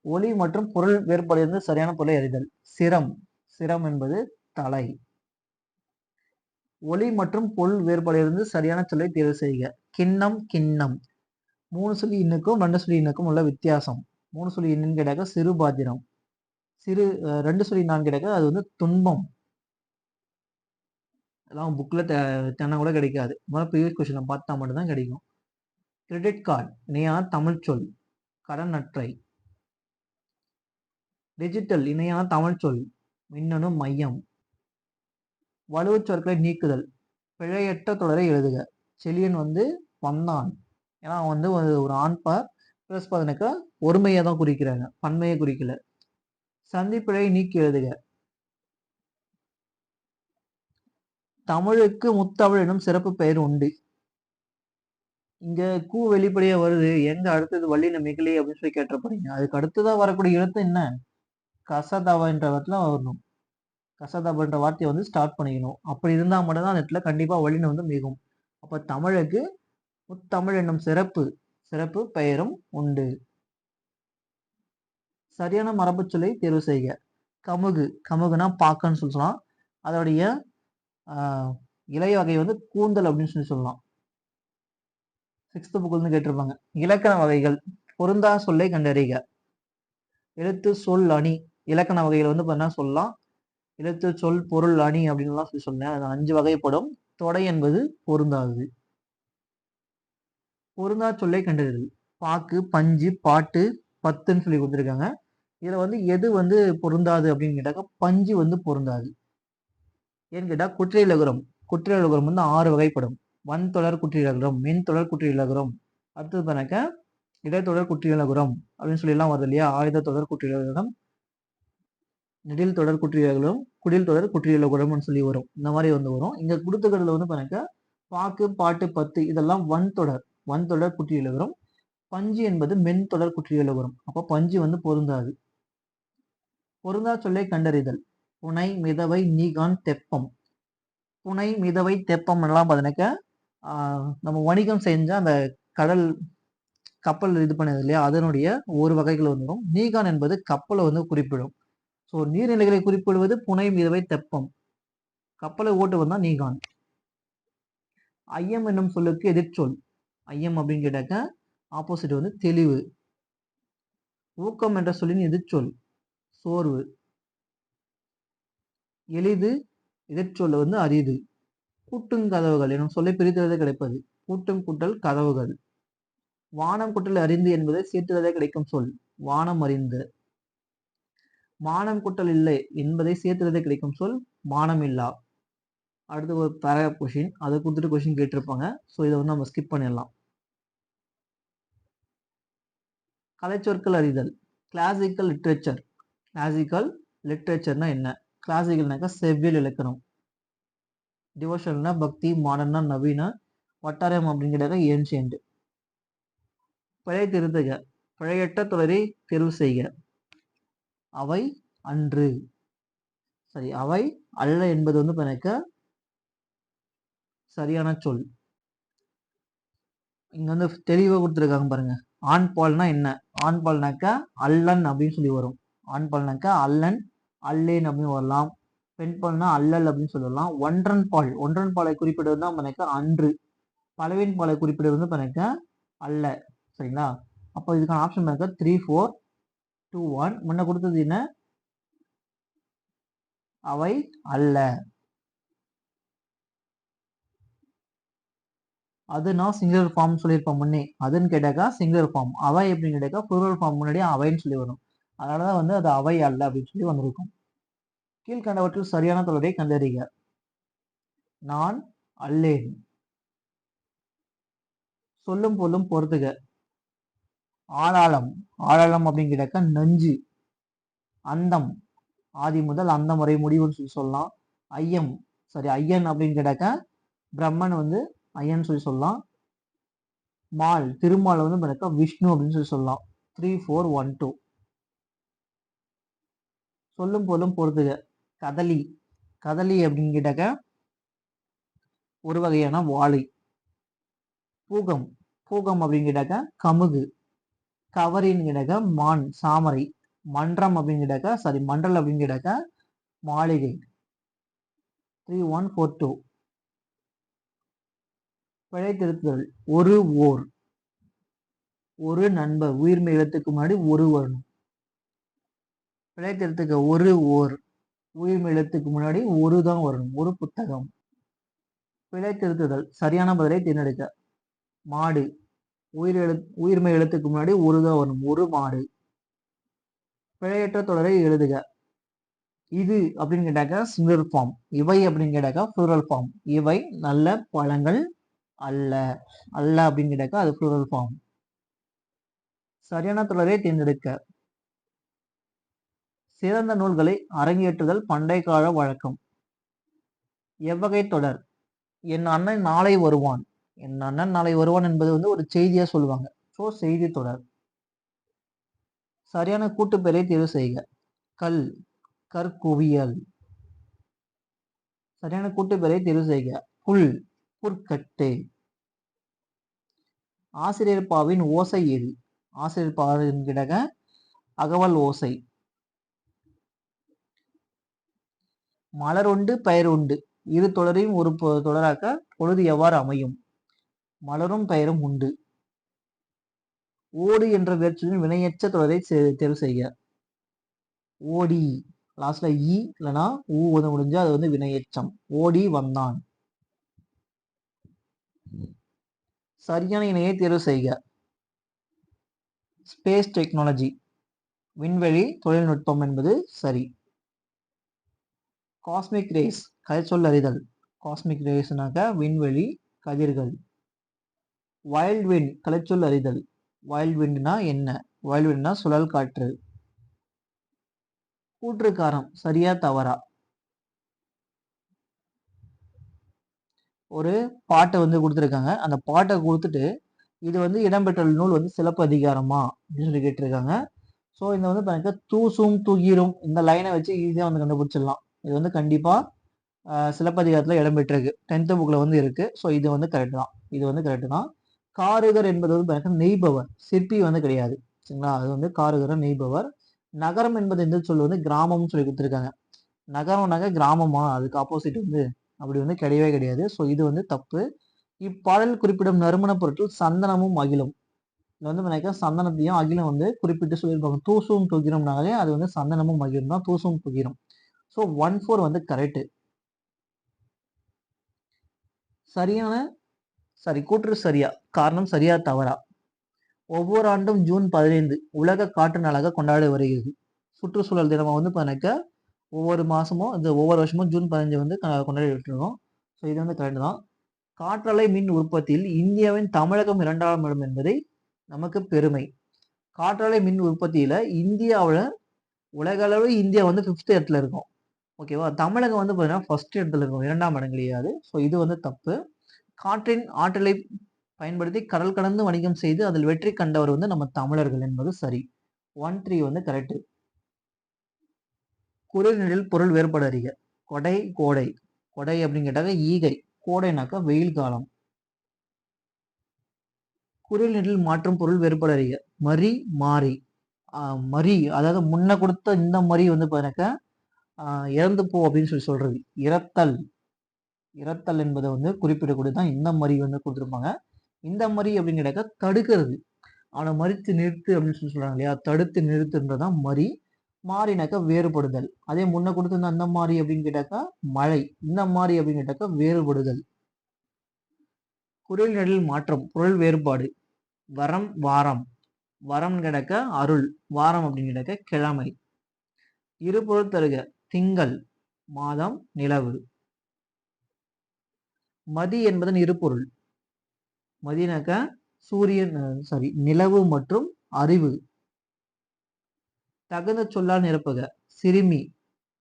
ஒளி மற்றும் பொருள் வேறுபாடு இருந்து சரியான பொருளை அறிதல். சிரம். சிரம் என்பது தலை. ஒளி மற்றும் பொருள் வேறுபாடு இருந்து சரியான சொல்லை தேர்வு செய்க. கிண்ணம், கிண்ணம். 3 சொல்லி இன்னுக்கும் 2 சொல்லி இன்னுக்கும் உள்ள வித்தியாசம். 3 சொல்லி இன்னுன்னு கேட்டாக்க சிறு பாத்திரம். 2 சொல்லி நான் கேட்டாக்க அது வந்து துன்பம். அதெல்லாம் புக்ல தென்ன கூட கிடைக்காது. முதல்ல ப்ரீவியஸ் கொஸ்டினை பார்த்தா மட்டும்தான் கிடைக்கும். கிரெடிட் கார்டு இணையான தமிழ் சொல். கடன் அட்டை. டிஜிட்டல் இணையான தமிழ் சொல். மின்னணு மையம். வலுவுச் சொற்களை நீக்குதல். பிழையற்ற தொடரை எழுதுக. செலியன் வந்து வந்தான். ஏன்னா வந்து ஒரு ஆண் பார் பிளஸ் பார்த்தீங்கன்னாக்கா ஒருமையை தான் குறிக்கிறாங்க, பன்மையை குறிக்கல. சந்திப்பிழை நீக்கி எழுதுக. தமிழுக்கு முத்தமிழ் எனும் சிறப்பு பெயர் உண்டு. இங்க கூ வெளிப்படையா வருது. எங்க அடுத்தது வல்லின மிகிலி அப்படின்னு சொல்லி கேட்டப்படுறீங்க. அதுக்கு அடுத்ததான் வரக்கூடிய எழுத்து என்ன? கசதவ என்ற இடத்துல வரணும். கசதவ என்ற வார்த்தையை வந்து ஸ்டார்ட் பண்ணிக்கணும். அப்படி இருந்தா மட்டும்தான் அந்த இடத்துல கண்டிப்பா வல்லினம் வந்து மிகும். அப்ப தமிழுக்கு முத்தமிழ் என்னும் சிறப்பு பெயரும் உண்டு. சரியான மரபு சொல்லை தேர்வு செய்க. கமுகு. கமுகுனா பாக்கன்னு சொல்லலாம். அதோடைய இளைய வகை வந்து கூந்தல் அப்படின்னு சொல்லி சொல்லலாம். 6th புக் வந்து கேட்டிருப்பாங்க. இலக்கண வகைகள். பொருந்தா சொல்லை கண்டறிக. எழுத்து, சொல், அணி. இலக்கண வகைகள் வந்து என்ன சொல்லலாம்? எழுத்து, சொல், பொருள், அணி அப்படின்லாம் சொல்லி சொன்னேன். அது 5 வகைப்படும். தொடை என்பது பொருந்தாது. பொருந்தா சொல்லை கண்டறிதல். பாக்கு, பஞ்சு, பாட்டு, பத்துன்னு சொல்லி கொடுத்துருக்காங்க. இதுல வந்து எது வந்து பொருந்தாது அப்படின்னு கேட்டாக்க பஞ்சு வந்து பொருந்தாது. ஏன்னு கேட்டா குற்றியலுகரம். குற்றியலுகரம் வந்து 6 வகைப்படும். வன்தொடர் குற்றியலுகரம், மென்தொடர் குற்றியலுகரம், அடுத்தது பண்ணாக்க இடைத்தொடர் குற்றியலுகரம் அப்படின்னு சொல்லி எல்லாம் வருது இல்லையா? ஆயுத தொடர் குற்றியலுகரம், நெடில் தொடர் குற்றியலுகரம், குடில் தொடர் குற்றியலுகரம்னு சொல்லி வரும். இந்த மாதிரி வந்து வரும். இங்க கொடுத்துக்கிறதுல வந்து பண்ணாக்க பாக்கு, பாட்டு, பத்து இதெல்லாம் வன்தொடர் குற்றியலுகரம். பஞ்சு என்பது மென்தொடர் குற்றியலுகரம். அப்ப பஞ்சு வந்து பொருந்தாது. பொருந்தா சொல்லை கண்டறிதல். புனை, மிதவை, நீகான், தெப்பம். புனை, மிதவை, தெப்பம் எல்லாம் பார்த்தீங்கன்னாக்க நம்ம வணிகம் செஞ்ச அந்த கடல் கப்பல் இது பண்ணது இல்லையா, அதனுடைய ஒரு வகைகள் வந்துடும். நீகான் என்பது கப்பலை வந்து குறிப்பிடும். ஸோ நீர்நிலைகளை குறிப்பிடுவது புனை, மிதவை, தெப்பம். கப்பலை ஓட்டுவது தான் நீகான். ஐயம் என்னும் சொல்லுக்கு எதிர்ச்சொல். ஐயம் அப்படின்னு கேட்டாக்க ஆப்போசிட் வந்து தெளிவு. ஊக்கம் என்ற சொல்லின் எதிர்ச்சொல் சோர்வு. எளிது எதிர்ச்சொல் வந்து அரிது. கூட்டும் கதவுகள் எனும் சொல்லை பிரித்துறதே கிடைப்பது. கூட்டும் கூட்டல் கதவுகள். வானம் கூட்டல் அறிந்து என்பதை சேர்த்துறதே கிடைக்கும் சொல். வானம் அறிந்து. மானம் கூட்டல் இல்லை என்பதை சேர்த்துறதே கிடைக்கும் சொல். மானம் இல்லா. அடுத்து ஒரு பேராகிராஃப் கொஷின், அதை கொடுத்துட்டு கொஷின் கேட்டிருப்பாங்க. ஸோ இதை வந்து நம்ம ஸ்கிப் பண்ணிடலாம். கலைச்சொற்கள் அறிதல். Classical literature. கிளாசிக்கல் லிட்ரேச்சர்னா என்ன? கிளாசிக்கல்னாக்கா செவ்வியல் இலக்கணம். டிவோஷனல்னா பக்தி, மாடர்னா நவீன, வட்டாரம் அப்படிங்கிறத ஏன்ஷியன்ட். பிழை திருத்துக. பிழையற்ற தொடரை தேர்வு செய்க. அவை அன்று. சரி, அவை அல்ல என்பது வந்து எனக்கு சரியான சொல். இங்க வந்து தெளிவாக கொடுத்துருக்காங்க பாருங்க. ஆண் பால்னா என்ன? ஆண் பால்னாக்கா அல்லன் அப்படின்னு சொல்லி வரும். ஆண் பால்னாக்கா அல்லன், அல்லேன் அப்படின்னு வரலாம். பெண் பால்னா அல்லல் அப்படின்னு சொல்லலாம். ஒன்றன் பால், ஒன்றன் பாலை குறிப்பிடுவது தான் எனக்கு அன்று. பலவின் பாலை குறிப்பிடுவது வந்து எனக்கு அல்ல. சரிங்களா? அப்போ இதுக்கான ஆப்ஷன் எனக்கு 3, 4, 2, 1. முன்ன கொடுத்தது என்ன? அவை அல்ல. அது நான் சிங்குலர் ஃபார்ம் சொல்லியிருப்பேன் முன்னே. அதுன்னு கேட்டாக்கா சிங்குலர் ஃபார்ம். அவை எப்படின்னு கேட்டாக்கா ப்ளூரல் ஃபார்ம் முன்னாடி அவைன்னு சொல்லி வரும். அதனாலதான் வந்து அது அவை அல்ல அப்படின்னு சொல்லி வந்திருக்கும். கீழ்கண்டவற்றில் சரியான தொடரை கண்டறிக. நான் அல்லேன். சொல்லும் பொருளும் பொறுத்துக. ஆளாளம். ஆளாளம் அப்படின்னு கேட்டாக்கா நஞ்சு. அந்தம். ஆதி முதல் அந்தம் வரை முடிவுன்னு சொல்லி சொல்லலாம். ஐயம். சரி, ஐயன் அப்படின்னு கேட்டாக்கா பிரம்மன் வந்து ஐயன் சொல்லி சொல்லலாம். மால், திருமால் வந்து விஷ்ணு அப்படின்னு சொல்லி சொல்லலாம். 3, 4, 1, 2. சொல்லும் பொருளும் பொறுத்துக. கதலி. கதலி அப்படின்னு கேட்டாக்க ஒரு வகையான வாழை. பூகம். பூகம் அப்படின்னு கேட்டாக்க கமுகு. கவரின்னு கேட்டாக்க மான், சாமரை. மன்றம் அப்படின்னு கேட்டாக்க மண்டல் அப்படின்னு கேட்டாக்க மாளிகை. 3, 1, 4, 2. பிழை திருத்துதல். ஒரு ஓர். ஒரு நண்பர். உயிர்மை எழுத்துக்கு முன்னாடி ஒரு வரணும். பிழை திருத்துக்க. ஒரு ஓர். உயிர்மை எழுத்துக்கு முன்னாடி ஒரு தான் வரணும். ஒரு புத்தகம். பிழை திருத்துதல். சரியான பதிலை தேர்ந்தெடுக்க. மாடு. உயிர்மை எழுத்துக்கு முன்னாடி ஒரு தான் வரணும். ஒரு மாடு. பிழையற்ற தொடரை எழுதுக. இது அப்படின்னு கேட்டாக்க சிங்குலர் ஃபார்ம். இவை அப்படின்னு கேட்டாக்கா ப்ளூரல் ஃபார்ம். இவை நல்ல பழங்கள் அல்ல. அல்ல அப்படின்னு கேட்டாக்கா அது ப்ளூரல் ஃபார்ம். சரியான தொடரை தேர்ந்தெடுக்க. சிறந்த நூல்களை அரங்கேற்றுதல் பண்டை கால வழக்கம். எவ்வகை தொடர்? என் அண்ணன் நாளை வருவான். என் அண்ணன் நாளை வருவான் என்பது வந்து ஒரு செய்தியா சொல்லுவாங்க. ஸோ செய்தி தொடர். சரியான கூட்டுப்பெயரை தேர்வு செய்க. கல், கற்குவியல். சரியான கூட்டுப்பெயரை தேர்வு செய்க. புல், புற்கட்டு. ஆசிரியர் பாவின் ஓசை எது? ஆசிரியர் பாவின் கிடக அகவல் ஓசை. மலர் உண்டு பெயர் உண்டு. இரு தொடரையும் ஒரு தொடராக்க பொழுது எவ்வாறு அமையும்? மலரும் பெயரும் உண்டு. ஓடு என்ற வேர்ச்சொல்லின் வினையற்ற தொடரை தேர்வு செய்க. ஓடி. லாஸ்ட்ல ஈ இல்லைன்னா ஊ வந்து முடிஞ்சா அது வந்து வினையெச்சம். ஓடி வந்தான். சரியான இணையை தேர்வு செய்க. Space technology. விண்வெளி தொழில்நுட்பம் என்பது சரி. Cosmic race. கலைச்சொல் அறிதல். காஸ்மிக் ரேஸ்னாக்க விண்வெளி கதிர்கள். Wild wind. கலைச்சொல் அறிதல். வைல்ட் விண்ட்னா என்ன? வைல்ட் விண்ட்னா சுழல் காற்று. கூற்றுக்காரம். சரியா தவறா? ஒரு பாட்டை வந்து கொடுத்துருக்காங்க. அந்த பாட்டை கொடுத்துட்டு இது வந்து இடம்பெற்ற நூல் வந்து சிலப்பதிகாரமா அப்படின்னு சொல்லி கேட்டிருக்காங்க. ஸோ இந்த வந்து பாருங்க தூசும் துகிரும் இந்த லைனை வச்சு ஈஸியாக வந்து கண்டுபிடிச்சிடலாம். இது வந்து கண்டிப்பா சிலப்பதிகாரத்தில் இடம்பெற்றிருக்கு. 10th புக்ல வந்து இருக்கு. ஸோ இது வந்து கரெக்ட் தான். இது வந்து கரெக்ட் தான். காருகர் என்பது வந்து நெய்பவர், சிற்பி வந்து கிடையாது. சரிங்களா, அது வந்து காருகர் நெய்பவர். நகரம் என்பது எந்த சொல் வந்து கிராமம்னு சொல்லி கொடுத்துருக்காங்க. நகரம்னாக்க கிராமமா, அதுக்கு ஆப்போசிட் வந்து அப்படி வந்து கிடையவே கிடையாது. ஸோ இது வந்து தப்பு. இப்பாடல் குறிப்பிடும் நறுமண பொருட்கள் சந்தனமும் அகிலும். இது வந்து நினைக்க சந்தனத்தையும் அகிலும் வந்து குறிப்பிட்டு சொல்லியிருப்பாங்க. தூசும் துகிரம்னாலே அது வந்து சந்தனமும் அகிலும் தான், தூசும் துகிரும். ஸோ 1-4 வந்து கரெக்ட். சரியான கூற்று சரியா, காரணம் சரியா தவறா? ஒவ்வொரு ஆண்டும் ஜூன் 15 உலக காற்று நாளாக கொண்டாடி வருகிறது. சுற்றுச்சூழல் தினம் வந்து பாருங்க ஒவ்வொரு மாசமும் ஒவ்வொரு வருஷமும் ஜூன் 15 வந்து கொண்டாடிட்டு இருக்கோம். ஸோ இது வந்து கரெக்ட் தான். காற்றலை மின் உற்பத்தியில் இந்தியாவின் தமிழகம் 2ஆம் இடம் என்பதை நமக்கு பெருமை. காற்றலை மின் உற்பத்தியில இந்தியாவில் உலக அளவு இந்தியா வந்து 5th இடத்துல இருக்கும். ஓகேவா, தமிழகம் வந்து பார்த்தீங்கன்னா ஃபர்ஸ்ட் இடத்துல இருக்கும், 2ஆம் இடம் கிடையாது. ஸோ இது வந்து தப்பு. காற்றின் ஆற்றலை பயன்படுத்தி கடல் கடந்து வணிகம் செய்து அதில் வெற்றி கண்டவர் வந்து நம்ம தமிழர்கள் என்பது சரி. 1-3 வந்து கரெக்ட். குளிர்நிழல் பொருள் வேறுபாடு அறிக. கொடை, கோடை. கொடை அப்படின்னு கேட்டாக்க ஈகை, கோடைனாக்கா வெயில் காலம். குளிர்நிழல் மாற்றும் பொருள் வேறுபாடு அறிக. மரி, மாறி. மரி அதாவது முன்ன கொடுத்த இந்த மரி வந்து பாருக்க இறந்து போ அப்படின்னு சொல்றது. இறத்தல் என்பதை வந்து குறிப்பிடக்கூடியதான் இந்த மரி வந்து கொடுத்துருப்பாங்க. இந்த மரி அப்படின்னு கேட்டாக்க தடுக்கிறது, அவனை மறித்து நிறுத்து அப்படின்னு சொல்றாங்க இல்லையா, தடுத்து நிறுத்துன்றதான் மரி. மாறினாக்கா வேறுபடுதல். அதே முன்ன கொடுத்திருந்த அந்த மாதிரி அப்படின்னு கேட்டாக்கா மழை, இந்த மாதிரி அப்படின்னு கேட்டாக்கா வேறுபடுதல். குரல் நெடில் மாற்றம் பொருள் வேறுபாடு. வரம், வாரம். வரம் கேட்டாக்க அருள், வாரம் அப்படின்னு கேட்டாக்க கிழமை. இரு பொருள் தருக. திங்கள், மாதம், நிலவு. மதி என்பதன் இரு பொருள். மதினாக்க சூரியன், நிலவு மற்றும் அறிவு. தகுந்த சொல்லால் நிரப்புக. சிறுமி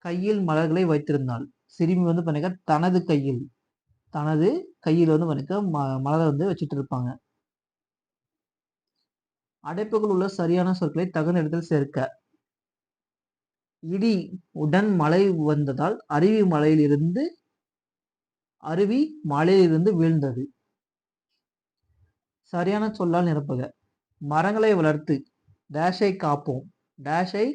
கையில் மலர்களை வைத்திருந்தாள். சிறுமி வந்து பண்ணிக்க தனது கையில் வந்து பண்ணிக்க மலரை வந்து வச்சுட்டு இருப்பாங்க. அடைப்புகள் உள்ள சரியான சொற்களை தகுந்த இடத்தில் சேர்க்க. இடி உடன் மழை வந்ததால் அருவி மலையிலிருந்து வீழ்ந்தது. சரியான சொல்லால் நிரப்புக. மரங்களை வளர்த்து டேஷை காப்போம். டேஷை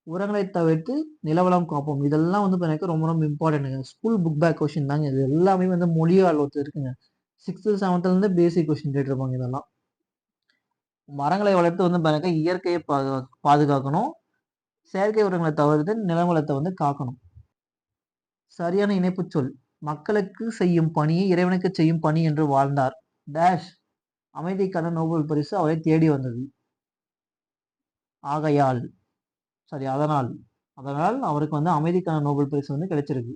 உரங்களை தவிர்த்து நிலவளம் காப்போம். இதெல்லாம் வந்து எனக்கு ரொம்ப ரொம்ப important. School book bag question தாங்க இது எல்லாமே. வந்து மொழியால் ஒத்து இருக்குங்க. 6th 7th இருந்து பேசிக் கொஸ்டின் கேட்டிருப்பாங்க இதெல்லாம். மரங்களை வளர்த்து வந்து பாருங்க இயற்கையை பாதுகாக்கணும், செயற்கை உரங்களை தவிர்த்து நிலவளத்தை வந்து காக்கணும். சரியான இணைப்பு சொல். மக்களுக்கு செய்யும் பணியை இறைவனுக்கு செய்யும் பணி என்று வாழ்ந்தார். டேஷ் அமைதிக்கான நோபல் பரிசு அவரை தேடி வந்தது. ஆகையால் அதனால் அவருக்கு வந்து அமைதிக்கான நோபல் பரிசு வந்து கிடைச்சிருக்கு.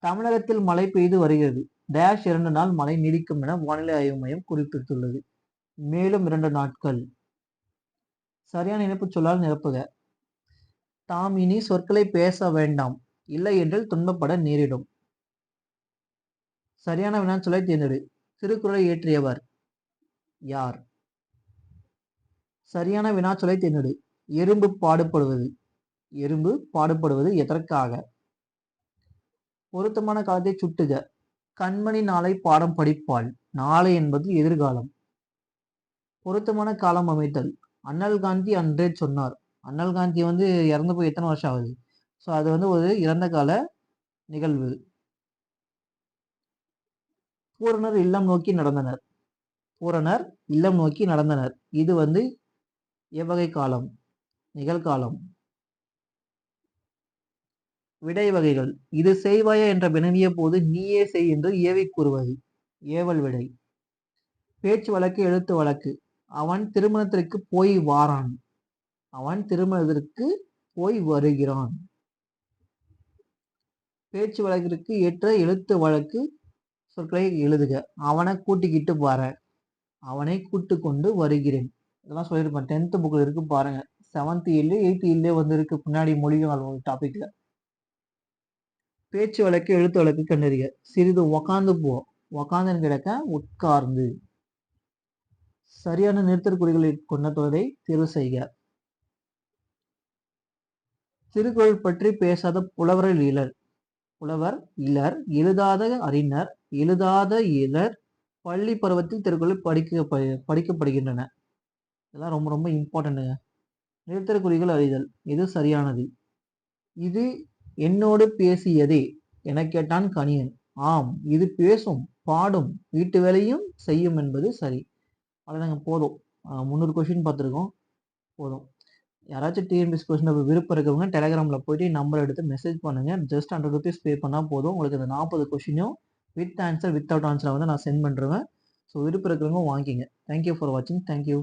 தமிழகத்தில் மழை பெய்து வருகிறது. டேஷ் 2 நாள் மழை நீடிக்கும் என வானிலை ஆய்வு மையம் குறிப்பிட்டுள்ளது. மேலும் 2 நாட்கள். சரியான இணைப்பு சொல்லால் நிரப்புக. தாம் இனி சொற்களை பேச வேண்டாம், இல்லை என்றால் துன்பப்பட நேரிடும். சரியான வினாச்சொல்லை தேர்ந்தெடு. திருக்குறளை இயற்றியவர் யார்? சரியான வினாச்சொல்லை தேர்ந்தெடு. எறும்பு பாடுபடுவது எதற்காக? பொருத்தமான காலத்தை சுட்டுக. கண்மணி நாளை பாடம் படிப்பாள். நாளை என்பது எதிர்காலம். பொருத்தமான காலம் அமைத்தல். அண்ணல் காந்தி அன்றே சொன்னார். அண்ணல் காந்தி வந்து இறந்து போய் எத்தனை வருஷம் ஆகுது? ஸோ அது வந்து ஒரு இறந்த கால நிகழ்வு. பூரணர் இல்லம் நோக்கி நடந்தனர். இது வந்து எவ்வகை காலம்? நிகழ்காலம். விடை வகைகள். இது செய்வாயா என்று வினவிய போது நீயே செய் என்று ஏவி கூறுவது. ஏவல் விடை. பேச்சு வழக்கு, எழுத்து வழக்கு. அவன் திருமணத்திற்கு போய் வருகிறான். பேச்சு வழக்கிற்கு ஏற்ற எழுத்து வழக்கு சொற்களை எழுதுக. அவனை கூட்டிக்கிட்டு வரேன், அவனை கூட்டு கொண்டு வருகிறேன். இதெல்லாம் சொல்லியிருப்பேன். 10th புக்ல இருக்கு பாருங்க. 7th இயர்ல 8th இயர்ல வந்து இருக்கு பின்னாடி மொழிகள் டாபிக்ல. பேச்சு வழக்கு, எழுத்து வழக்கு கண்டறிக. சிறிது உக்காந்து போ. உக்காந்துன்னு கிடக்க உட்கார்ந்து. சரியான நிறுத்தற்குறிகளை கொண்ட தொடரை தேர்வு செய்க. திருக்குறள் பற்றி பேசாத புலவர் இலர். எழுதாத அறிஞர், எழுதாத இலர் பள்ளி பருவத்தில் திருக்குறள் படிக்கப்படுகின்றன. இதெல்லாம் ரொம்ப ரொம்ப இம்பார்ட்டன்ட்டுங்க. நிறுத்தற்குறிகள் அறிதல். இது சரியானது. இது என்னோடு பேசியதே எனக் கேட்டான் கணியன். ஆம், இது பேசும், பாடும், வீட்டு வேலையும் செய்யும் என்பது சரி. அவ்வளோதாங்க, போதும். 300 கொஸ்டின் பார்த்துருக்கோம், போதும். யாராச்சும் டிஎன்பிஎஸ்சி கொஸ்டின் விருப்பம் இருக்கவங்க டெலகிராமில் போயிட்டு நம்பர் எடுத்து மெசேஜ் பண்ணுங்கள். ஜஸ்ட் 100 rupees பே பண்ணால் போதும். உங்களுக்கு இந்த 40 கொஸ்டினும் வித் ஆன்சர் வித்தவுட் ஆன்சரை வந்து நான் சென்ட் பண்ணுறேன். ஸோ விருப்பம் இருக்கிறவங்க வாங்கிக்கிங்க. தேங்க்யூ ஃபார் வாட்சிங். தேங்க்யூ.